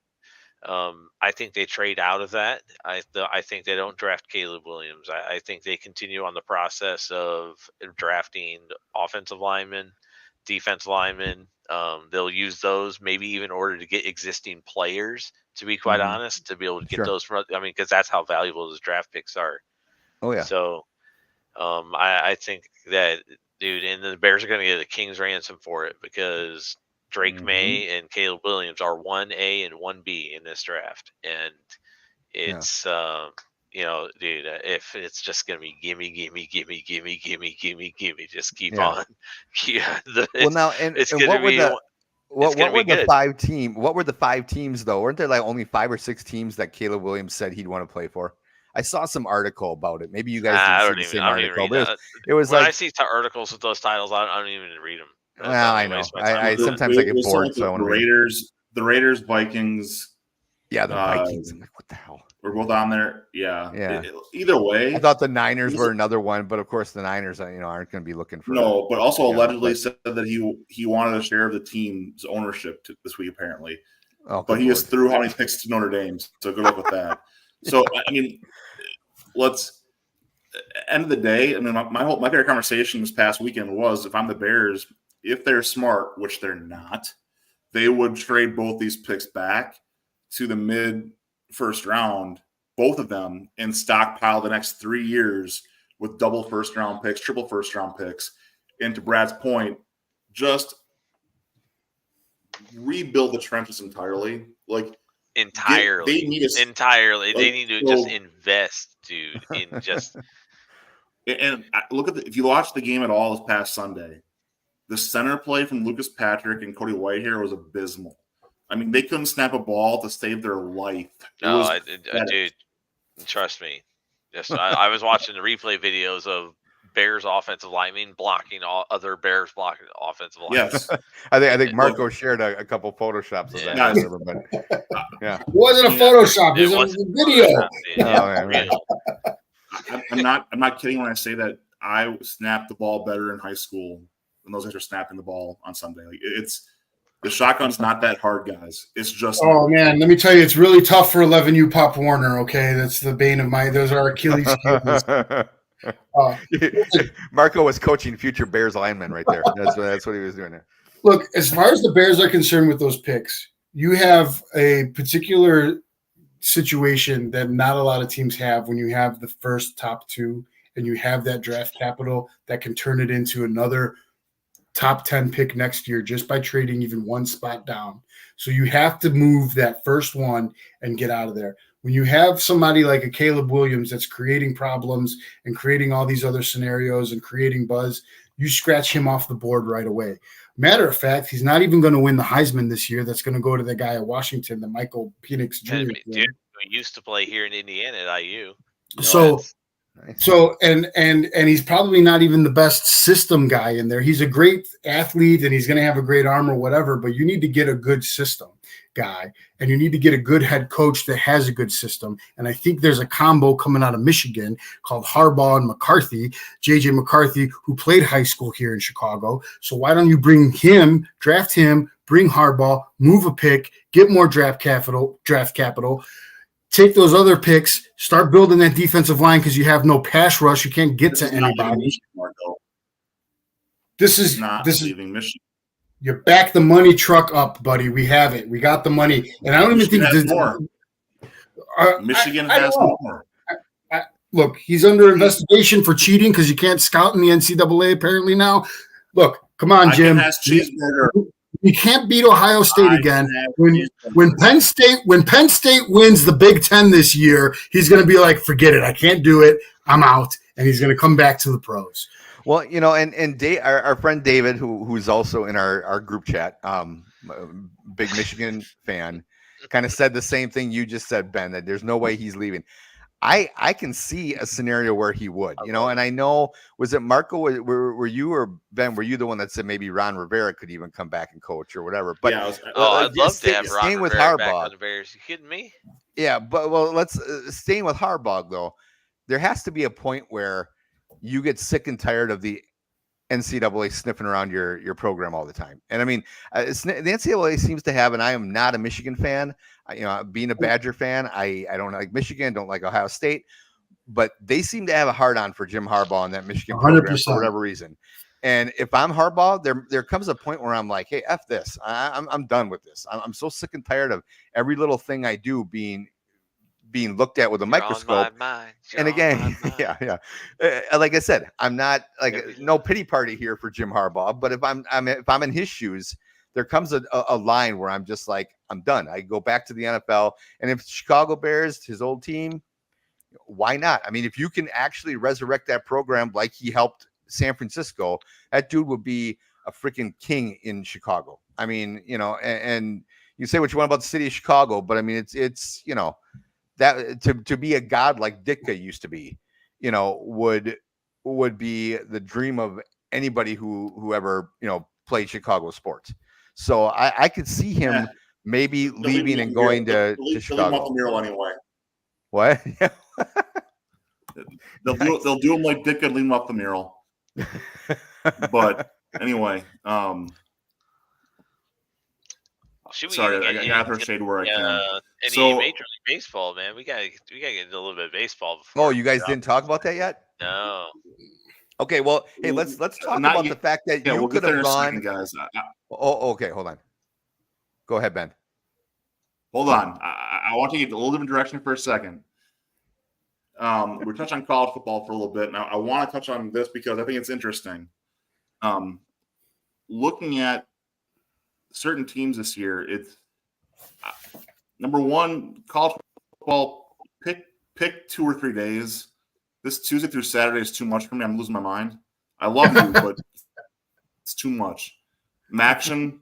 I think they trade out of that. I think they don't draft Caleb Williams. I think they continue on the process of drafting offensive linemen, defensive linemen. They'll use those maybe even in order to get existing players, to be quite honest, to be able to get those from, I mean, because that's how valuable those draft picks are. Oh yeah. So I think that, dude, and the Bears are going to get a king's ransom for it because Drake May and Caleb Williams are 1A and 1B in this draft. And it's dude, if it's just gonna be gimme, just keep on. Well, now, and what were the 5 team? What were the 5 teams though? Weren't there only 5 or 6 teams that Caleb Williams said he'd want to play for? I saw some article about it. Maybe you guys didn't see the same article. It was when I see articles with those titles, I don't even read them. Well, I know. I sometimes I get bored, so I want to read the Raiders, Vikings. Yeah, the Vikings. I'm like, what the hell? We're both on there. Yeah. Yeah. Either way, I thought the Niners were another one, but of course the Niners, aren't going to be looking for. No, but also allegedly said that he wanted a share of the team's ownership this week, apparently. Oh, but he just threw how many picks to Notre Dame. So good luck with that. So I mean, end of the day. I mean, my favorite conversation this past weekend was, if I'm the Bears, if they're smart, which they're not, they would trade both these picks back to the mid first round, both of them, and stockpile the next 3 years with double first round picks, triple first round picks. And to Brad's point, just rebuild the trenches entirely. Entirely. They need to just invest, dude, in just And look at if you watch the game at all this past Sunday, the center play from Lucas Patrick and Cody Whitehair was abysmal. I mean, they couldn't snap a ball to save their life. Dude, trust me. Yes, I was watching the replay videos of Bears offensive linemen blocking all other Bears blocking offensive linemen. Yes, I think Marco shared a couple photoshops of that. Guys, yeah, It wasn't a Photoshop. It was a video. I'm not kidding when I say that I snapped the ball better in high school than those guys are snapping the ball on Sunday. Like the shotgun's not that hard, guys. It's just man, let me tell you, it's really tough for 11U Pop Warner. Okay, that's the bane of those are Achilles heels. Marco was coaching future Bears linemen right there. That's what he was doing there. Look, as far as the Bears are concerned with those picks, you have a particular situation that not a lot of teams have when you have the first top two and you have that draft capital that can turn it into another top 10 pick next year just by trading even one spot down. So you have to move that first one and get out of there. When you have somebody like a Caleb Williams that's creating problems and creating all these other scenarios and creating buzz, you scratch him off the board right away. Matter of fact, he's not even going to win the Heisman this year. That's going to go to the guy at Washington, the Michael Penix Jr. Dude, who used to play here in Indiana at IU. So he's probably not even the best system guy in there. He's a great athlete and he's going to have a great arm or whatever, but you need to get a good system guy and you need to get a good head coach that has a good system. And I think there's a combo coming out of Michigan called Harbaugh and McCarthy, JJ McCarthy, who played high school here in Chicago. So why don't you bring him, draft him, bring Harbaugh, move a pick, get more draft capital, take those other picks, start building that defensive line because you have no pass rush. You can't get to anybody. This is leaving Michigan. You back the money truck up, buddy. We have it. We got the money. And I don't even think has more. Michigan has more. Look, he's under investigation for cheating because you can't scout in the NCAA apparently now. Look, come on, Jim. You can't beat Ohio State again. When Penn State wins the Big Ten this year, he's going to be like, forget it. I can't do it. I'm out. And he's going to come back to the pros. Well, and our friend David, who's also in our group chat, big Michigan fan, kind of said the same thing you just said, Ben, that there's no way he's leaving. I can see a scenario where he would, and I know, was it Marco? Were you or Ben? Were you the one that said maybe Ron Rivera could even come back and coach or whatever? But yeah, I'd love to have Ron Rivera back on the Bears. You kidding me? Yeah, but let's staying with Harbaugh though. There has to be a point where you get sick and tired of the NCAA sniffing around your program all the time. And I mean, the NCAA seems to have, and I am not a Michigan fan. Being a Badger fan, I don't like Michigan, don't like Ohio State, but they seem to have a hard on for Jim Harbaugh and that Michigan program 100%. For whatever reason. And if I'm Harbaugh, there comes a point where I'm like, hey, F this. I'm done with this. I'm so sick and tired of every little thing I do being looked at with a microscope. And again, yeah. Like I said, I'm not like no pity party here for Jim Harbaugh, but if I'm in his shoes, there comes a line where I'm just like, I'm done. I go back to the NFL. And if Chicago Bears, his old team, why not? I mean, if you can actually resurrect that program like he helped San Francisco, that dude would be a freaking king in Chicago. I mean, and you say what you want about the city of Chicago, but I mean, it's that to be a god like Ditka used to be, would be the dream of anybody who ever, played Chicago sports. So I could see him maybe leaving and going to Chicago. Off the mural anyway. What? They'll do him like Ditka and leave him off the mural. But anyway, sorry, I got her shade where I can. Major League Baseball, man. We gotta get into a little bit of baseball before. Oh, you guys didn't talk about that yet? No. Okay, well, hey, let's talk about the fact that you could have gone. Guys. Okay, hold on. Go ahead, Ben. Hold on. I want to get a little different direction for a second. We're touching on college football for a little bit. Now, I want to touch on this because I think it's interesting. Looking at certain teams this year, it's number one, college football, pick 2 or 3 days this Tuesday through Saturday is too much for me. I'm losing my mind. I love you, but it's too much. Maction,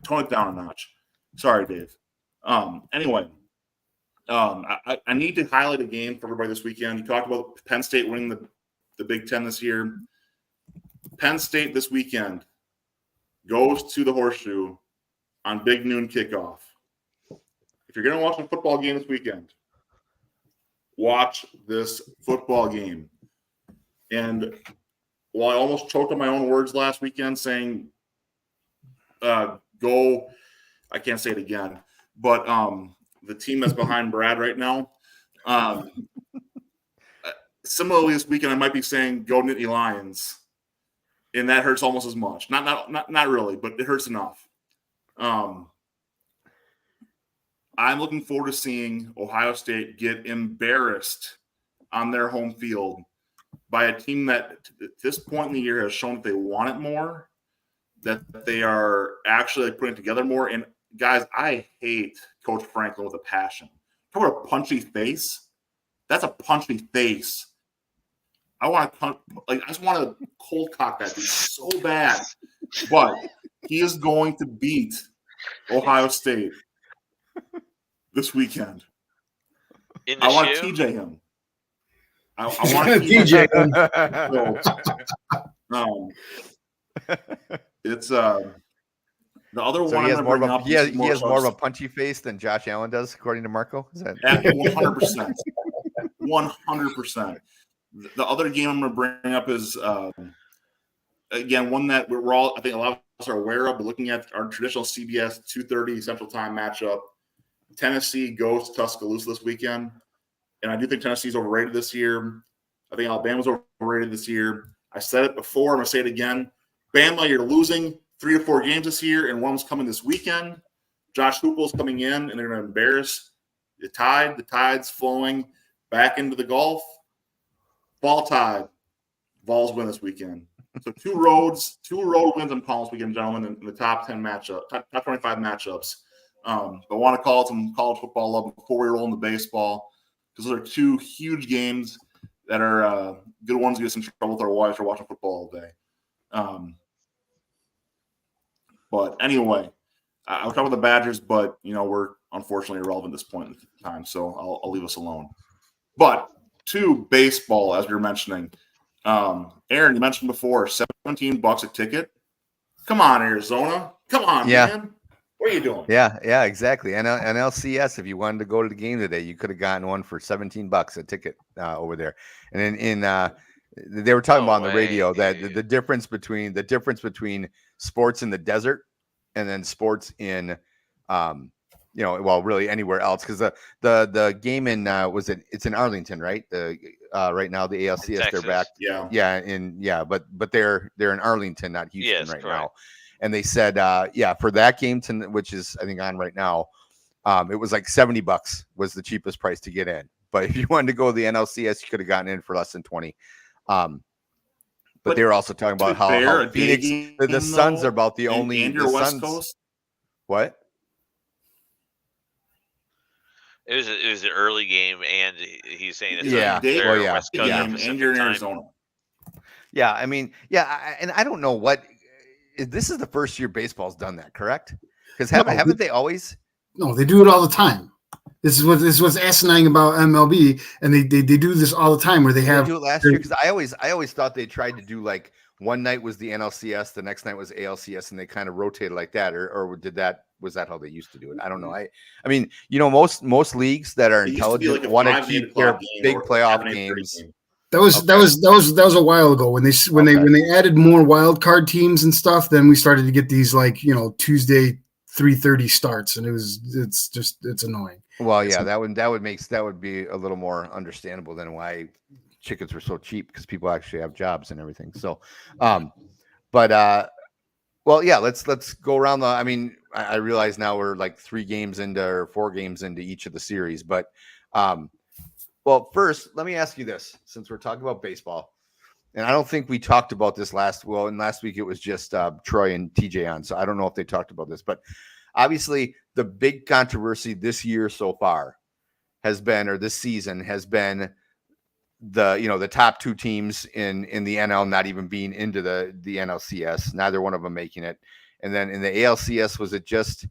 tone it down a notch. Sorry, Dave. Anyway, I need to highlight a game for everybody this weekend. You talked about Penn State winning the Big Ten this year. Penn State this weekend goes to the Horseshoe on big noon kickoff. If you're going to watch a football game this weekend, watch this football game. And while I almost choked on my own words last weekend saying go, I can't say it again, but the team that's behind Brad right now, similarly this weekend I might be saying go Nittany Lions, and that hurts almost as much. Not really, but it hurts enough. I'm looking forward to seeing Ohio State get embarrassed on their home field by a team that at this point in the year has shown that they want it more, that they are actually putting it together more. And guys, I hate Coach Franklin with a passion. Talk about a punchy face. That's a punchy face. I just want to cold cock that dude so bad. But he is going to beat Ohio State this weekend. I want to TJ him. I want to TJ him. It's the other so one. He has more of a punchy face than Josh Allen does, according to Marco. Is that 100%? 100%. The other game I'm going to bring up is again one that we're all, I think a lot of us are aware of, but looking at our traditional CBS 2:30 Central Time matchup. Tennessee goes to Tuscaloosa this weekend, and I do think Tennessee's overrated this year. I think Alabama's overrated this year. I said it before. I'm going to say it again. Bama, you're losing 3 to 4 games this year, and one's coming this weekend. Josh Heupel's coming in, and they're going to embarrass the Tide. The Tide's flowing back into the Gulf. Fall Tide. Vols win this weekend. So 2 road wins I'm calling this weekend, gentlemen, in the top 10 matchup, top 25 matchups. But I want to call it some college football love before we roll into baseball, because those are 2 huge games that are good ones to get us in trouble with our wives for watching football all day. But anyway, I'll talk about the Badgers, but we're unfortunately irrelevant at this point in time, so I'll leave us alone. But to baseball, as we were mentioning, Aaron, you mentioned before, $17 a ticket. Come on, Arizona. Come on, man. What are you doing? Yeah, exactly. And NLCS, if you wanted to go to the game today, you could have gotten one for $17 a ticket over there. And in they were talking about on the radio that the difference between sports in the desert and then sports in really anywhere else, because the game in it's in Arlington, right? Right now the ALCS they're back. But they're in Arlington, not Houston now. And they said, for that game, which is, I think, on right now, it was like $70 was the cheapest price to get in. But if you wanted to go to the NLCS, you could have gotten in for less than 20. But they were also talking about how Phoenix, the Suns are about the only. And your West Coast? What? It was an early game, and he's saying it's West Coast and you're in Arizona. Yeah, I mean, and I don't know what. This is the first year baseball's done that, correct? Because haven't they always? No, they do it all the time. This is what's asinine about MLB, and they do this all the time where they have. They do it last year, because I always thought they tried to do like one night was the NLCS, the next night was ALCS, and they kind of rotated like that, or was that how they used to do it? I don't know. I mean, most leagues that are intelligent want to keep their big playoff games. That was a while ago when they added more wild card teams and stuff. Then we started to get these Tuesday 3:30 starts, and it's annoying. Well, yeah, that would be a little more understandable than why chickens were so cheap, because people actually have jobs and everything. So, let's go around I mean, I realize now we're like 3 games into or 4 games into each of the series, but well, first, let me ask you this, since we're talking about baseball, and I don't think we talked about this last week it was just Troy and TJ on, so I don't know if they talked about this, but obviously the big controversy this year so far has been, or this season has been, the top two teams in the NL not even being into the NLCS, neither one of them making it. And then in the ALCS, was it just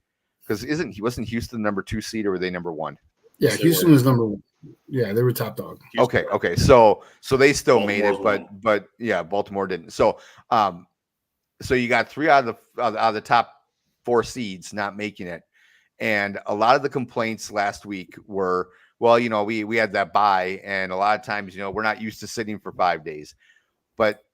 because wasn't Houston number 2 seed, or were they number 1? Yeah, Houston was number 1. Yeah, they were top dog. Houston. Okay. So they still Baltimore's made it, but yeah, Baltimore didn't. So so you got 3 out of the top 4 seeds not making it. And a lot of the complaints last week were, well, we had that bye, and a lot of times, we're not used to sitting for 5 days, but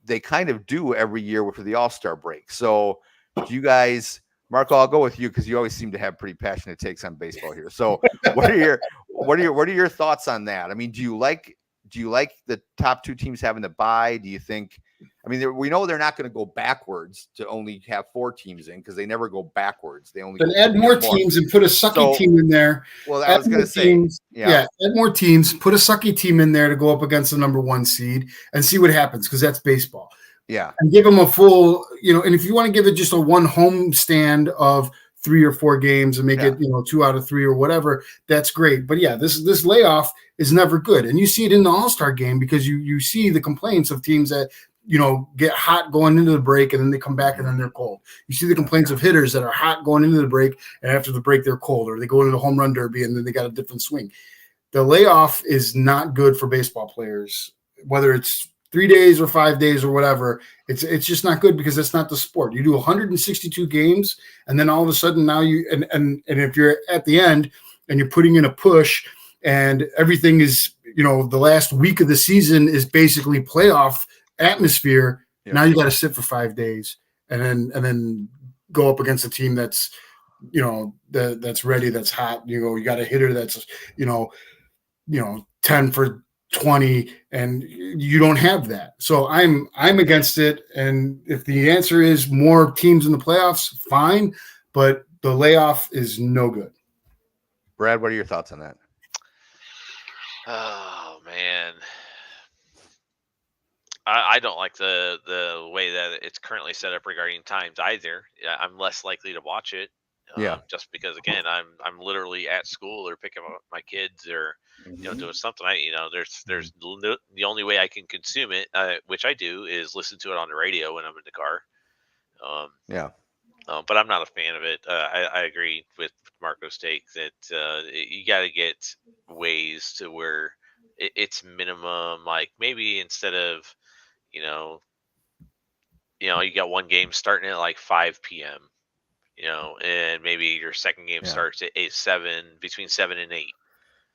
they kind of do every year for the All-Star break. So do you guys, Marco, I'll go with you because you always seem to have pretty passionate takes on baseball here. So what are your thoughts on that? I mean, do you like the top 2 teams having the bye? Do you think, I mean, we know they're not going to go backwards to only have 4 teams in, because they never go backwards. They only add more teams and put a sucky team in there. Well, I was going to say, add more teams, put a sucky team in there to go up against the number 1 seed and see what happens, because that's baseball. Yeah, and give them a full, and if you want to give it just a 1 home stand of 3 or 4 games and make it 2 out of 3 or whatever, that's great. But yeah, this layoff is never good, and you see it in the All-Star game, because you see the complaints of teams that get hot going into the break and then they come back and then they're cold. You see the complaints of hitters that are hot going into the break, and after the break they're cold, or they go into the home run derby and then they got a different swing. The layoff is not good for baseball players, whether it's 3 days or 5 days or whatever. It's just not good, because that's not the sport. You do 162 games, and then all of a sudden now and if you're at the end and you're putting in a push and everything is, the last week of the season is basically playoff atmosphere. Yeah. Now you got to sit for 5 days and then go up against a team that's, that's ready, that's hot. You got a hitter that's, 10 for 20, and you don't have that. So I'm against it. And if the answer is more teams in the playoffs, fine, but the layoff is no good. Brad, what are your thoughts on that? Oh man, I don't like the way that it's currently set up regarding times either. I'm less likely to watch it. Just because, again, I'm literally at school or picking up my kids or doing something. There's the only way I can consume it, which I do, is listen to it on the radio when I'm in the car. But I'm not a fan of it. I agree with Marco's take that you got to get ways to where it's minimum. Like maybe instead of you got one game starting at like 5 p.m. And maybe your second game starts at between 7 and 8.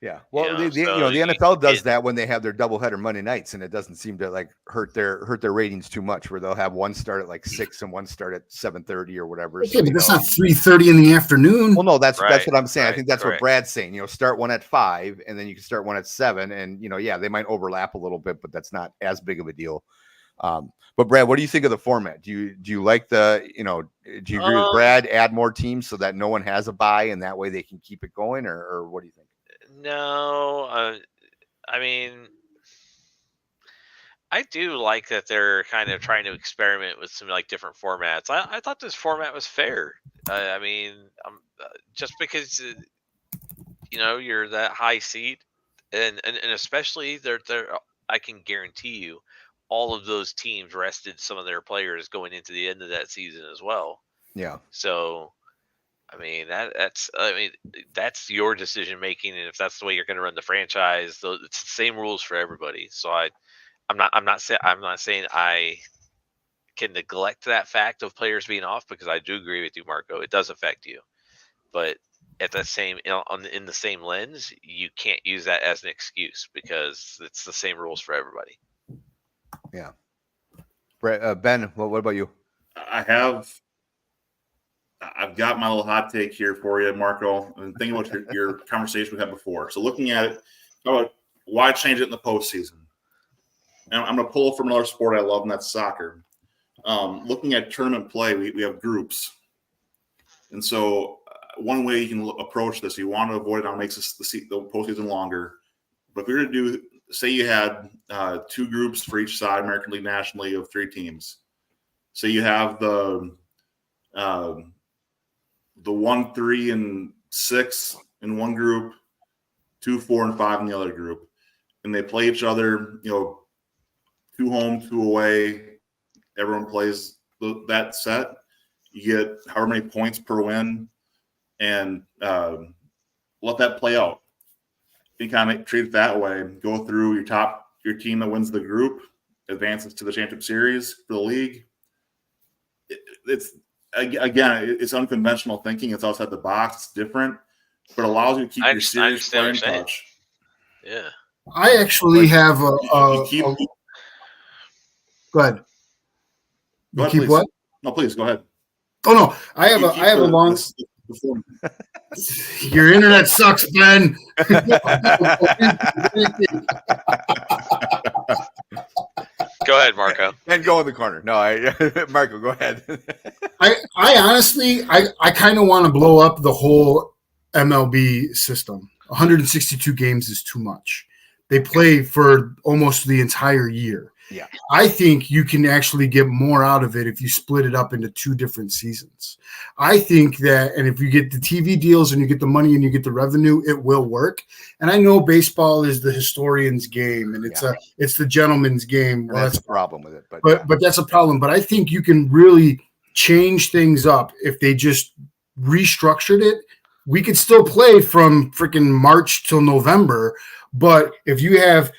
Yeah. Well, the NFL does that when they have their doubleheader Monday nights, and it doesn't seem to like hurt their ratings too much, where they'll have one start at like 6 and one start at 7:30 or whatever. Okay, but that's not 3:30 in the afternoon. Well, no, that's what I'm saying. I think that's what Brad's saying. Start one at 5, and then you can start one at 7, and they might overlap a little bit, but that's not as big of a deal. But Brad, what do you think of the format? Do you like do you agree with Brad? Add more teams so that no one has a bye, and that way they can keep it going, or what do you think? No, I mean, I do like that they're kind of trying to experiment with some like different formats. I thought this format was fair. I mean, just because you're that high seed, and especially they're I can guarantee you, all of those teams rested some of their players going into the end of that season as well. Yeah. So, I mean, that's your decision making, and if that's the way you're going to run the franchise, it's the same rules for everybody. So I'm not saying I can neglect that fact of players being off, because I do agree with you, Marco. It does affect you, but at the same in the same lens, you can't use that as an excuse, because it's the same rules for everybody. Yeah. Ben, what about you? I've got my little hot take here for you, Marco, and think about your conversation we had before. So looking at it, why change it in the postseason? And I'm going to pull from another sport I love, and that's soccer. Looking at tournament play, we have groups. And so one way you can approach this, you want to avoid it, it makes the postseason longer. But if we were to do, say you had 2 groups for each side, American League, National League, of 3 teams. So you have the 1, 3, and 6 in one group, 2, 4, and 5 in the other group. and they play each other, 2 home, 2 away. Everyone plays that set. You get however many points per win, and let that play out. You kind of treat it that way. Go through your team that wins the group, advances to the championship series for the league. It's unconventional thinking. It's outside the box. It's different, but it allows you to keep your series play in touch. Yeah. I actually have a. Go Go ahead. You keep please. what? No, please go ahead. Oh no, I have a long. Your internet sucks, Ben. Go ahead, Marco. And go in the corner. No, Marco, go ahead. I honestly, I kind of want to blow up the whole MLB system. 162 games is too much. They play for almost the entire year. Yeah. I think you can actually get more out of it if you split it up into 2 different seasons. I think that, and if you get the TV deals and you get the money and you get the revenue, it will work. And I know baseball is the historian's game and it's the gentleman's game. Well, that's a problem with it, but that's a problem. But I think you can really change things up if they just restructured it. We could still play from freaking March till November, but if you have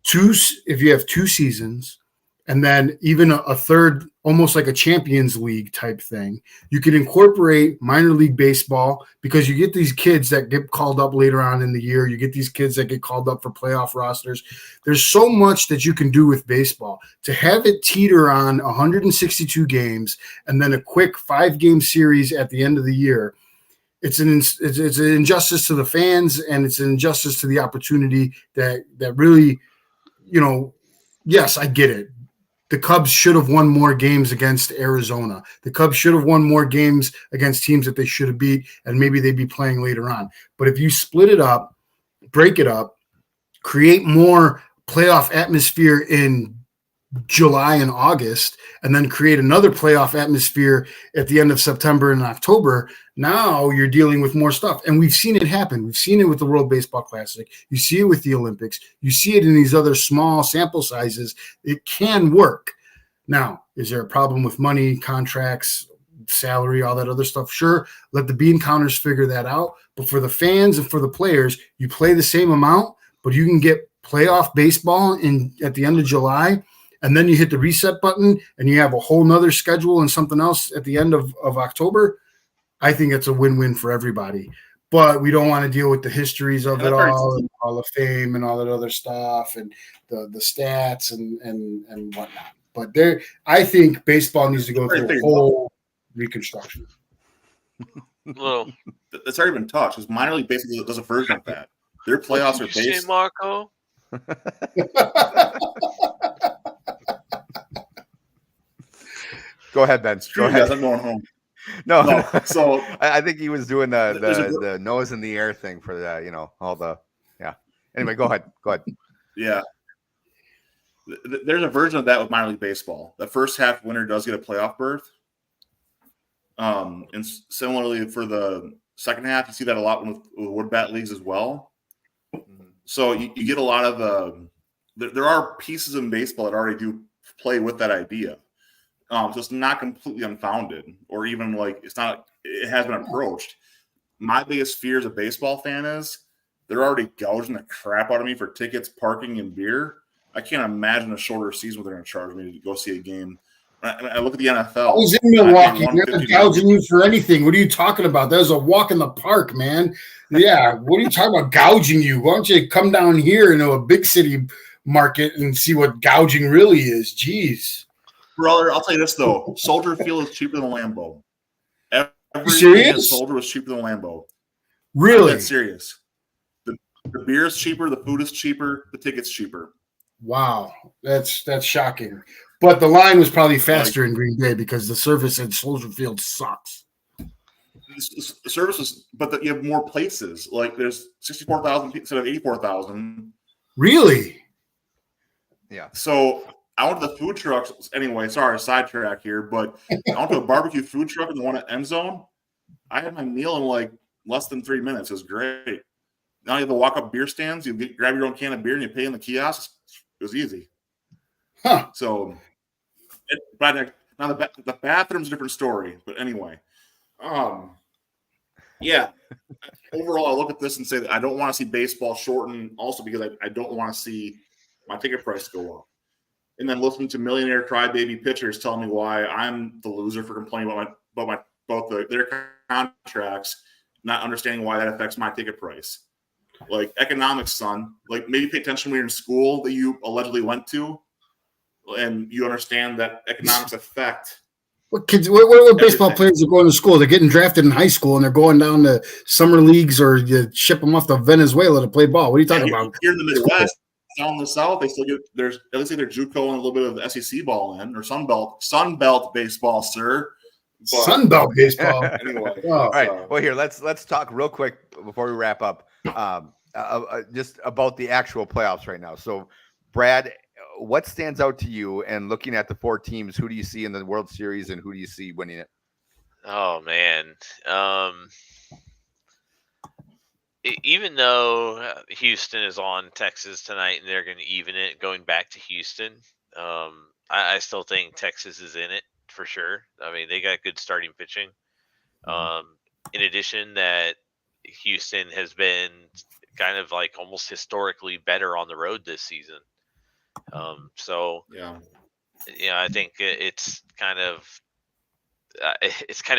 2 seasons and then even a third, almost like a Champions League type thing, you can incorporate minor league baseball because you get these kids that get called up later on in the year. You get these kids that get called up for playoff rosters. There's so much that you can do with baseball. To have it teeter on 162 games and then a quick 5-game series at the end of the year, it's an injustice to the fans, and it's an injustice to the opportunity that really, yes, I get it. The Cubs should have won more games against Arizona. The Cubs should have won more games against teams that they should have beat, and maybe they'd be playing later on. But if you split it up, break it up, create more playoff atmosphere in July and August, and then create another playoff atmosphere at the end of September and October, now you're dealing with more stuff. And we've seen it happen. We've seen it with the World Baseball Classic. You see it with the Olympics. You see it in these other small sample sizes. It can work. Now, is there a problem with money, contracts, salary, all that other stuff? Sure. Let the bean counters figure that out. But for the fans and for the players, you play the same amount, but you can get playoff baseball at the end of July. And then you hit the reset button and you have a whole nother schedule and something else at the end of October. I think it's a win-win for everybody. But we don't want to deal with the histories of it all and Hall of Fame and all that other stuff and the stats and whatnot. But I think baseball needs to go through a whole reconstruction. Well, that's already been touched because minor league baseball does a version of that. Their playoffs are based. Say, Marco? Go ahead, Ben. Go ahead. I'm going home. No. So I think he was doing the nose in the air thing for the all the Anyway, go ahead. Yeah. There's a version of that with minor league baseball. The first half winner does get a playoff berth. And similarly for the second half, you see that a lot with wood bat leagues as well. So you get a lot of there are pieces in baseball that already do play with that idea. So it's not completely unfounded, or even it has been approached. My biggest fear as a baseball fan is they're already gouging the crap out of me for tickets, parking, and beer. I can't imagine a shorter season where they're going to charge me to go see a game. I look at the NFL. I was in Milwaukee. They're not gouging you for anything. What are you talking about? That was a walk in the park, man. Yeah. What are you talking about gouging you? Why don't you come down here into a big city market and see what gouging really is? Jeez. Brother, I'll tell you this, though. Soldier Field is cheaper than Lambeau. Every Soldier was cheaper than Lambeau. Really? That's serious. The beer is cheaper. The food is cheaper. The ticket's cheaper. Wow. That's shocking. But the line was probably faster in Green Bay because the service at Soldier Field sucks. The service is, but you have more places. There's 64,000 instead of 84,000. Really? Yeah. So I went to the food trucks. Anyway, sorry, sidetrack here, but I went to a barbecue food truck in the one at End Zone. I had my meal in less than 3 minutes. It was great. Now you have to walk up beer stands. You grab your own can of beer and you pay in the kiosk. It was easy. Huh. So, but now the bathroom's a different story. But anyway, yeah. Overall, I look at this and say that I don't want to see baseball shorten. Also, because I don't want to see my ticket price go up. And then listening to millionaire crybaby pitchers telling me why I'm the loser for complaining about their contracts, not understanding why that affects my ticket price. Like economics, son. Like maybe pay attention when you're in school that you allegedly went to, and you understand that economics affect. What baseball players are going to school? They're getting drafted in high school and they're going down to summer leagues, or you ship them off to Venezuela to play ball. What are you talking about? Here in the Midwest, down in the South, they still get there's at least either JUCO and a little bit of the SEC ball in, or Sun Belt baseball, sir. But, Sun Belt baseball. Anyway, all right. Well, here let's talk real quick before we wrap up. Just about the actual playoffs right now. So, Brad, what stands out to you? And looking at the 4 teams, who do you see in the World Series, and who do you see winning it? Oh man, even though Houston is on Texas tonight and they're going to even it going back to Houston, I still think Texas is in it for sure. I mean, they got good starting pitching. In addition, that Houston has been kind of like almost historically better on the road this season. So yeah, I think it's kind of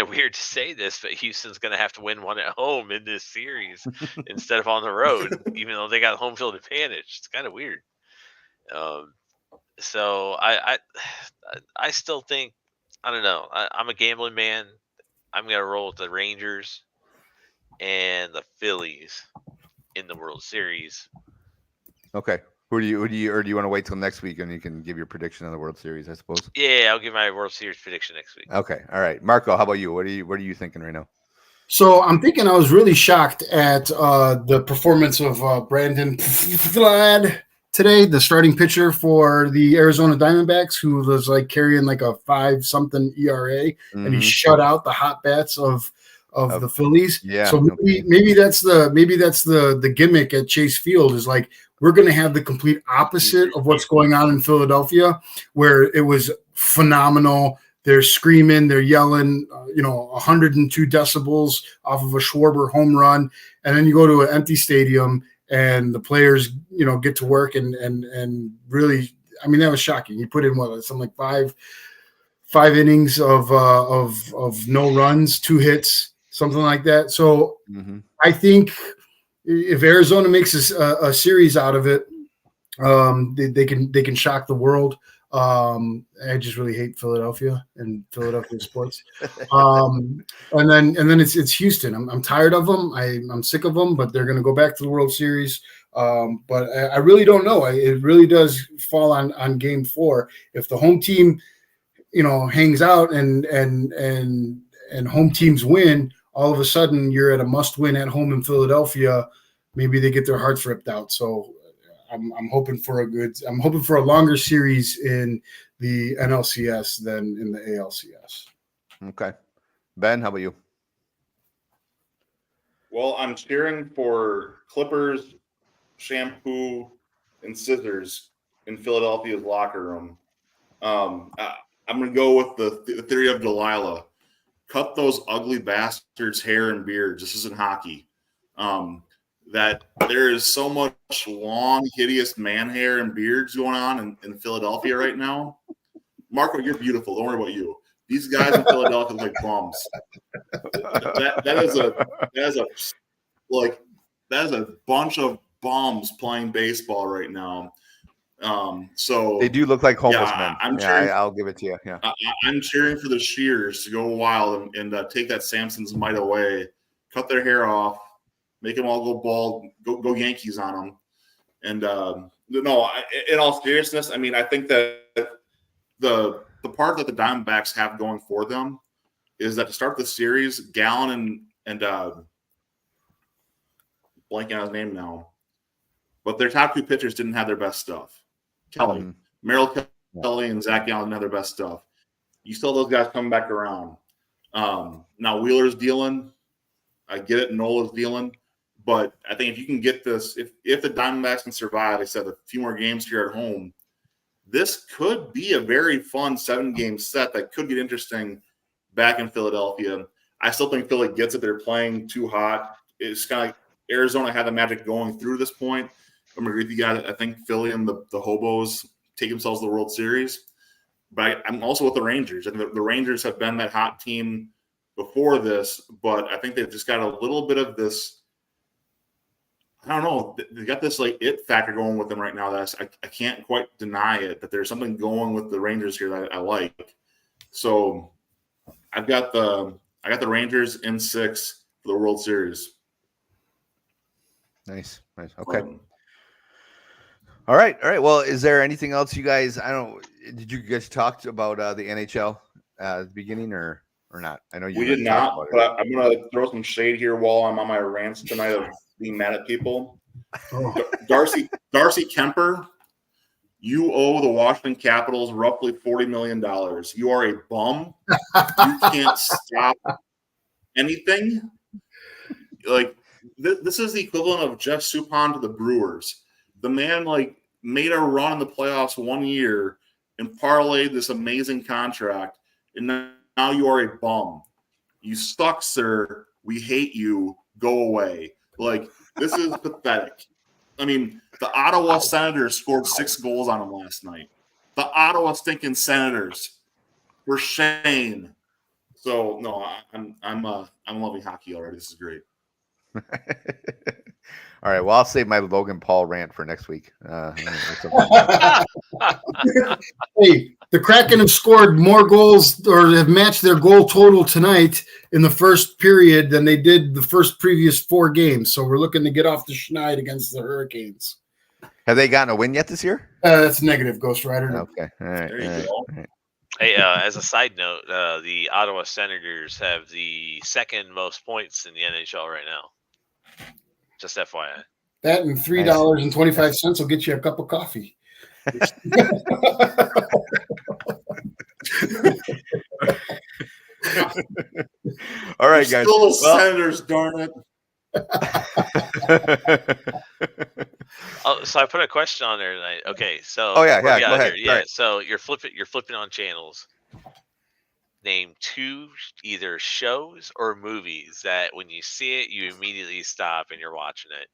weird to say this, but Houston's going to have to win one at home in this series instead of on the road, even though they got home field advantage. It's kind of weird. So I still think, I don't know. I'm a gambling man. I'm going to roll with the Rangers and the Phillies in the World Series. Okay. Who do you or do you want to wait till next week and you can give your prediction on the World Series, I suppose? Yeah, I'll give my World Series prediction next week. Okay. All right. Marco, how about you? What are you thinking right now? So I'm thinking I was really shocked at the performance of Brandon Vlad today, the starting pitcher for the Arizona Diamondbacks, who was like carrying like a 5-something ERA, and he shut out the hot bats of the Phillies. Yeah. So maybe that's the gimmick at Chase Field, is like we're going to have the complete opposite of what's going on in Philadelphia, where it was phenomenal. They're screaming, they're yelling, 102 decibels off of a Schwarber home run, and then you go to an empty stadium and the players, get to work and really, I mean, that was shocking. You put in something like five innings of no runs, 2 hits, something like that. So I think if Arizona makes a series out of it, they can shock the world. I just really hate Philadelphia and Philadelphia sports. And then it's Houston. I'm tired of them. I'm sick of them, but they're going to go back to the World Series. But I really don't know. It really does fall on Game 4. If the home team, hangs out and home teams win, all of a sudden you're at a must-win at home in Philadelphia. Maybe they get their hearts ripped out. So I'm hoping for a longer series in the NLCS than in the ALCS. Okay. Ben, how about you? Well, I'm cheering for Clippers, shampoo, and scissors in Philadelphia's locker room. I'm going to go with the theory of Delilah. Cut those ugly bastards' hair and beards. This isn't hockey. That there is so much long, hideous man hair and beards going on in Philadelphia right now. Marco, you're beautiful. Don't worry about you. These guys in Philadelphia look like bums. That is a bunch of bums playing baseball right now. So they do look like homeless men. I'll give it to you. Yeah, I'm cheering for the Shears to go wild and take that Samson's might away, cut their hair off, make them all go bald, go Yankees on them. And no, in all seriousness, I mean, I think that the part that the Diamondbacks have going for them is that to start the series, Gallen and blanking on his name now, but their top 2 pitchers didn't have their best stuff. Merrill Kelly and Zach Gallen didn't have their best stuff. You still those guys coming back around. Now Wheeler's dealing. I get it. Nola's dealing. But I think if you can get this, if the Diamondbacks can survive, I said a few more games here at home, this could be a very fun 7-game set that could get interesting back in Philadelphia. I still think Philly gets it. They're playing too hot. It's kind of like Arizona had the magic going through this point. I'm going to agree with you guys. I think Philly and the Hobos take themselves to the World Series. But I'm also with the Rangers. I think the Rangers have been that hot team before this, but I think they've just got a little bit of this, I don't know, they got this like it factor going with them right now that I can't quite deny it, that there's something going with the Rangers here that I like. So I got the Rangers in 6 for the World Series. Nice. Okay. All right. Well, is there anything else you guys? Did you guys talk about the NHL at the beginning or not? I know you. We did not, but I'm gonna throw some shade here while I'm on my rants tonight of being mad at people. Darcy Kemper, you owe the Washington Capitals roughly $40 million. You are a bum. You can't stop anything. Like this is the equivalent of Jeff Suppan to the Brewers. The man made a run in the playoffs 1 year and parlayed this amazing contract, and now you are a bum. You suck, sir. We hate you. Go away. This is pathetic. I mean, the Ottawa Senators scored 6 goals on him last night. The Ottawa stinking Senators. For shame. So no, I'm loving hockey already. This is great. All right. Well, I'll save my Logan Paul rant for next week. Hey, the Kraken have scored more goals or have matched their goal total tonight in the first period than they did the previous 4 games. So we're looking to get off the schneid against the Hurricanes. Have they gotten a win yet this year? That's negative, Ghost Rider. Okay. All right. There you go. All right. Hey, as a side note, the Ottawa Senators have the 2nd most points in the NHL right now. Just FYI. That and $3.25 will get you a cup of coffee. All right, guys. Still the Senators, darn it. So I put a question on there tonight. Okay, so go ahead. Yeah, right. so you're flipping on channels. Name 2 either shows or movies that when you see it, you immediately stop and you're watching it.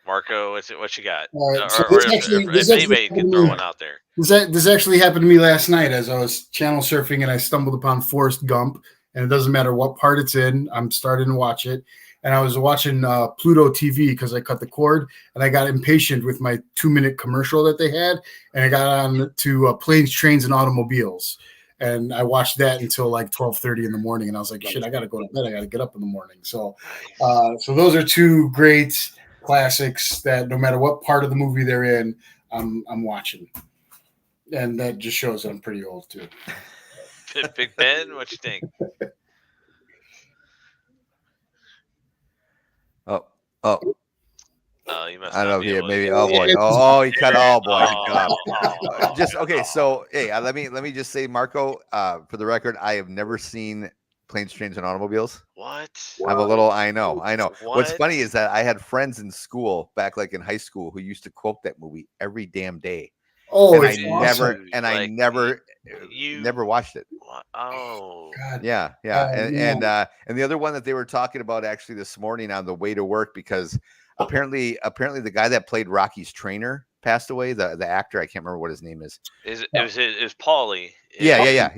Marco, what you got? Right, so if anybody can throw one out there. This actually happened to me last night as I was channel surfing and I stumbled upon Forrest Gump. And it doesn't matter what part it's in, I'm starting to watch it. And I was watching Pluto TV because I cut the cord and I got impatient with my 2-minute commercial that they had. And I got on to Planes, Trains, and Automobiles. And I watched that until 12:30 in the morning. And I was like, shit, I got to go to bed. I got to get up in the morning. So those are 2 great classics that no matter what part of the movie they're in, I'm watching. And that just shows that I'm pretty old too. Big Ben, what you think? You must. I don't know. Yeah, maybe. To... Oh boy. Oh, he cut. Oh boy. Just okay. So hey, let me just say, Marco. For the record, I have never seen Planes, Trains, and Automobiles. What? I'm a little. I know. What? What's funny is that I had friends in school back, in high school, who used to quote that movie every damn day. Oh, and I never watched it. Oh, God. Yeah. And the other one that they were talking about actually this morning on the way to work, because apparently the guy that played Rocky's trainer passed away. The actor, I can't remember what his name is. It was Paulie. Yeah.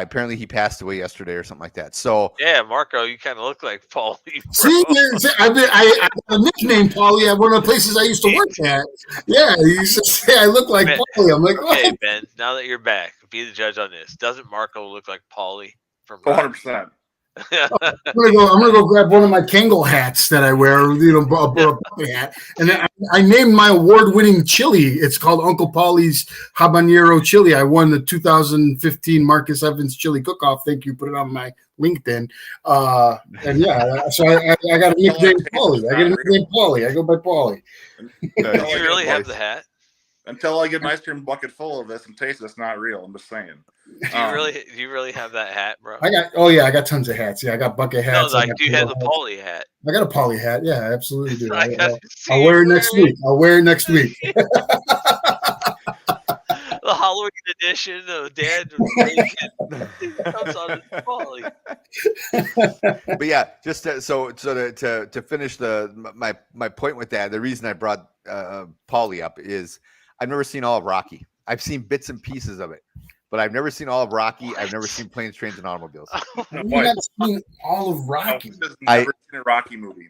Apparently he passed away yesterday or something like that. So yeah, Marco, you kind of look like Paulie. See, I got a nickname Paulie at one of the places I used to work at. Yeah, he used to say I look like Paulie. I'm like, okay, what? Ben. Now that you're back, be the judge on this. Doesn't Marco look like Paulie from? 100%. I'm gonna go grab one of my Kangol hats that I wear, a puppy hat, and then I named my award-winning chili. It's called Uncle Paulie's Habanero Chili. I won the 2015 Marcus Evans Chili Cook-Off. Thank you. Put it on my LinkedIn. And yeah, so I got a nickname Paulie. I go by Paulie. Do you really have the hat? Until I get an ice cream bucket full of this and taste it, it's not real. I'm just saying. Do you really have that hat, bro? I got tons of hats. Yeah, I got bucket No, hats. like, do you have the Pauly hat? I got a Poly hat. Yeah, I absolutely do. I gotta see I'll you wear it next week. I'll wear it next week. The Halloween edition of Dad comes on as Pauly. But yeah, just to finish my point with that, the reason I brought Pauly up is I've never seen all of Rocky. I've seen bits and pieces of it, but I've never seen all of Rocky. What? I've never seen Planes, Trains, and Automobiles. You've not seen all of Rocky. I've never seen a Rocky movie.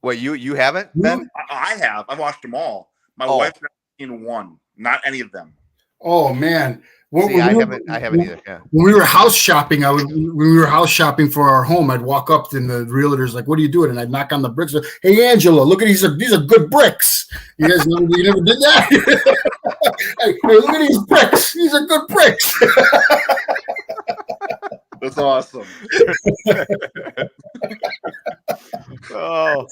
What, you haven't, Ben? I have. I've watched them all. My wife's never seen one. Not any of them. Oh man. I haven't either. Yeah. When we were house shopping, when we were house shopping for our home, I'd walk up and the realtor's like, "What are you doing?" And I'd knock on the bricks. "Hey, Angela, look at these are good bricks." You guys you never did that? hey, look at these bricks. These are good bricks. That's awesome. Oh.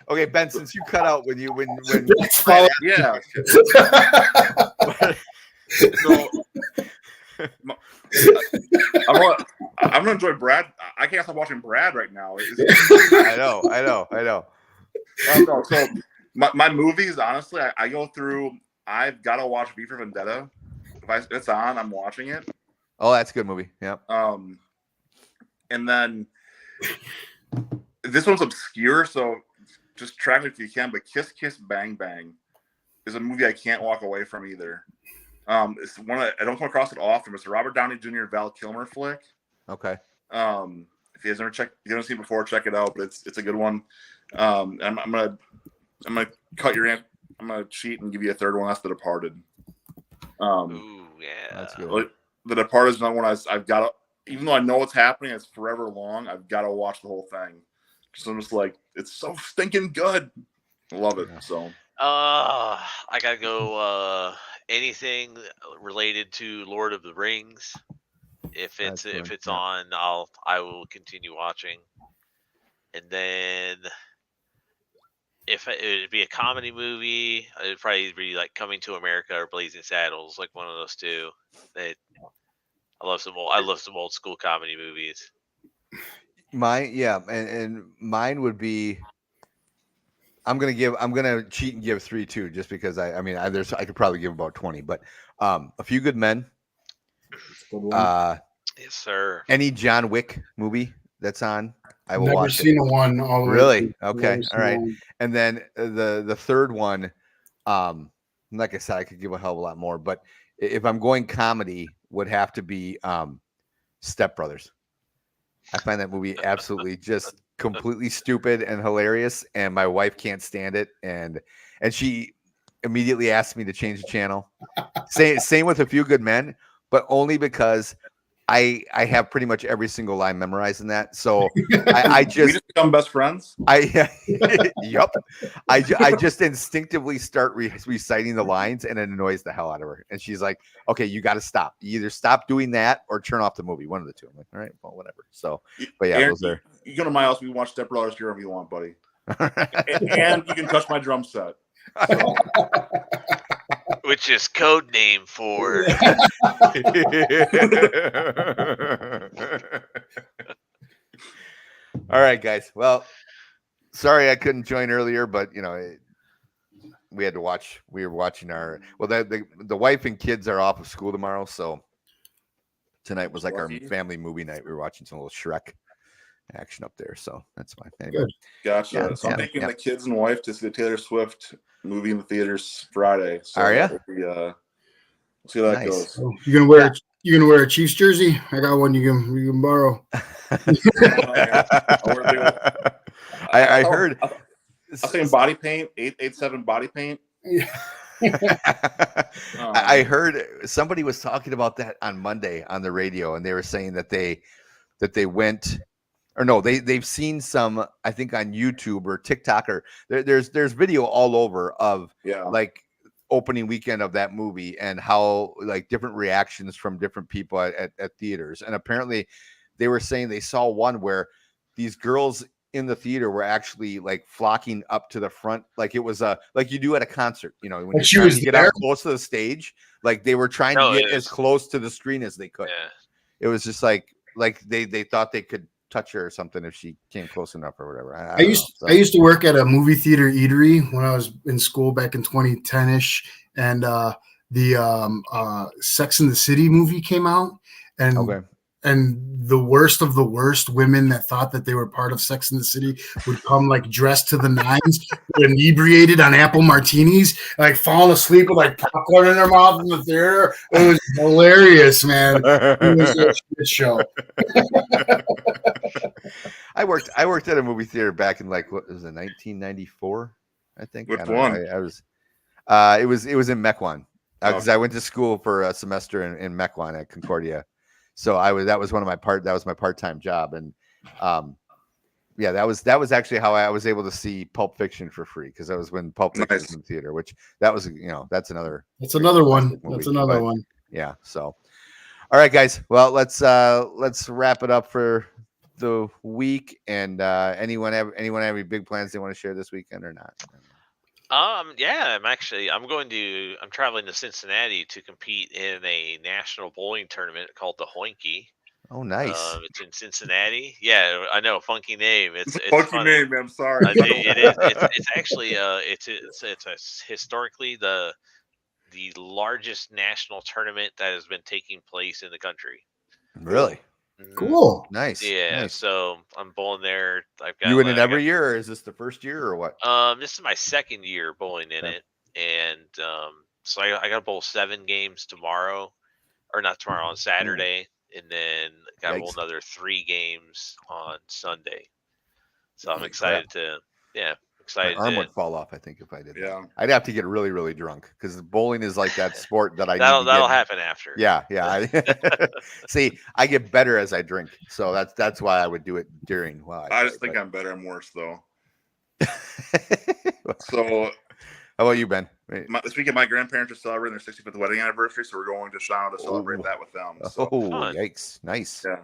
Okay, Ben, since you cut out when yeah. So, I'm gonna enjoy Brad. I can't stop watching Brad right now. I know. So my movies, honestly, I go through. I've got to watch V for Vendetta. If it's on, I'm watching it. Oh, that's a good movie. Yeah. And then this one's obscure, so just track it if you can. But Kiss Kiss Bang Bang is a movie I can't walk away from either. It's one I don't come across it often. It's a Robert Downey Jr. Val Kilmer flick. Okay. If you guys never haven't seen it before, check it out. But it's a good one. I'm gonna cut your answer. I'm gonna cheat and give you a third one. That's The Departed. Ooh, yeah, that's good. The Departed is not one I've got to. Even though I know what's happening, it's forever long. I've got to watch the whole thing. So I'm just like, it's so stinking good. I love it. So. I gotta go. Anything related to Lord of the Rings. If it's on, I will continue watching. And then if it'd be a comedy movie, it'd probably be like Coming to America or Blazing Saddles, like one of those two. I love some old school comedy movies. And mine would be. I'm gonna cheat and give 3 too, just because I could probably give about 20, but A Few Good Men. Yes, sir. Any John Wick movie that's on, I will Never watch seen it. One. All Really? Okay. All right. One. And then the third one, like I said, I could give a hell of a lot more, but if I'm going comedy, would have to be Step Brothers. I find that movie absolutely just completely stupid and hilarious, and my wife can't stand it, and she immediately asked me to change the channel. Same with A Few Good Men, but only because I have pretty much every single line memorized in that. So I just we just become best friends. Yep. I just instinctively start reciting the lines, and it annoys the hell out of her. And she's like, "Okay, you got to stop. You either stop doing that or turn off the movie. One of the two." I'm like, "All right, well, whatever." So, but yeah, Aaron, those are. You come to my house, we watch Step Brothers here if you want, buddy. and you can touch my drum set. So. Which is code name for. All right, guys. Well, sorry I couldn't join earlier, but we had to watch. We were watching the wife and kids are off of school tomorrow, so tonight was like our family movie night. We were watching some little Shrek action up there, so that's fine. Anyway. Good. Gotcha. Yeah, so I'm taking the kids and wife to see the Taylor Swift movie in the theaters Friday. So are you? We'll see how that goes. So you gonna wear a Chiefs jersey? I got one you can borrow. I heard. I'm saying body paint, 887 body paint. I heard somebody was talking about that on Monday on the radio, and they were saying that they went. Or no, they've seen some, I think, on YouTube or TikTok, or there's video all over of like opening weekend of that movie and how like different reactions from different people at theaters. And apparently they were saying they saw one where these girls in the theater were actually like flocking up to the front, like it was like you do at a concert. You know, when Like you're trying to get there? out close to the stage, like they were trying to get as close to the screen as they could. Yeah. It was just like they thought they could touch her or something if she came close enough or whatever. I used to work at a movie theater eatery when I was in school back in 2010ish, and the Sex and the City movie came out, and the worst of the worst women that thought that they were part of Sex and the City would come like dressed to the nines, inebriated on apple martinis, like falling asleep with like popcorn in their mouth in the theater. It was hilarious, man. It was a shit show. I worked at a movie theater back in like what was it, 1994, I think. Which one? It was in Mequon because I went to school for a semester in Mequon at Concordia. So that was my part-time job, and that was actually how I was able to see Pulp Fiction for free, because that was when Pulp Fiction was in the theater, which that was that's another one. That's another one. Yeah. So, all right, guys. Well, let's wrap it up for the week. And anyone have any big plans they want to share this weekend or not? Yeah, I'm traveling to Cincinnati to compete in a national bowling tournament called the Hoinky. Oh, nice. It's in Cincinnati. Yeah, I know, funky name. It's funky funny. name, man. I'm sorry. It is. It's actually it's historically the largest national tournament that has been taking place in the country. Really? Cool. Nice. Yeah. Nice. So I'm bowling there. I've got you in it every year, or is this the first year, or what? This is my second year bowling in it, and so I got to bowl 7 games tomorrow, or not tomorrow, on Saturday, and then got to bowl another 3 games on Sunday. So I'm excited to. Excited. My arm would fall off, I think, if I did. Yeah, that. I'd have to get really, really drunk, because bowling is like that sport that that'll happen after. Yeah. See, I get better as I drink, so that's why I would do it during. Well, I just think I'm better and worse though. So, how about you, Ben? This weekend, my grandparents are celebrating their 65th wedding anniversary, so we're going to Shawano to celebrate that with them. So. Oh, yikes! Nice. Yeah.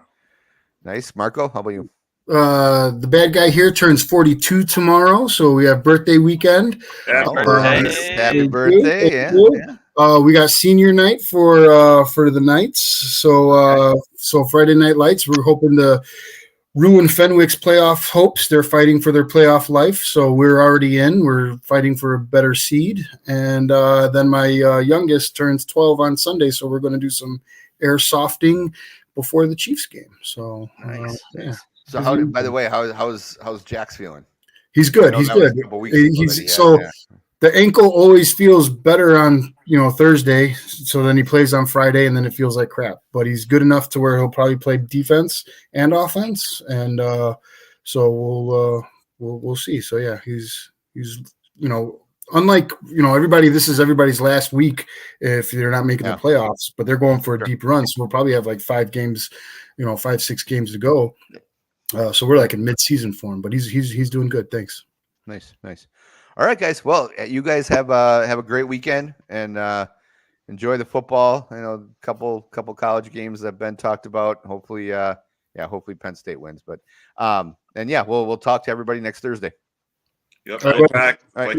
Nice, Marco. How about you? The bad guy here turns 42 tomorrow, so we have birthday weekend. Happy birthday! Yeah. We got senior night for the Knights. So Friday Night Lights. We're hoping to ruin Fenwick's playoff hopes. They're fighting for their playoff life, so we're already in. We're fighting for a better seed. And then my youngest turns 12 on Sunday, so we're going to do some airsofting before the Chiefs game. So nice. Yeah. So by the way, how's Jax feeling? He's good. He's good. The ankle always feels better on Thursday. So then he plays on Friday, and then it feels like crap. But he's good enough to where he'll probably play defense and offense, and so we'll see. So yeah, he's unlike everybody. This is everybody's last week if they're not making the playoffs, but they're going for a deep run. So we'll probably have like 5 games, 5-6 games to go. So we're like in mid-season form, but he's doing good. Thanks. Nice. All right, guys. Well, you guys have a great weekend, and enjoy the football. A couple college games that Ben talked about. Hopefully, hopefully Penn State wins. But we'll talk to everybody next Thursday. Yep. All right. Back. All right.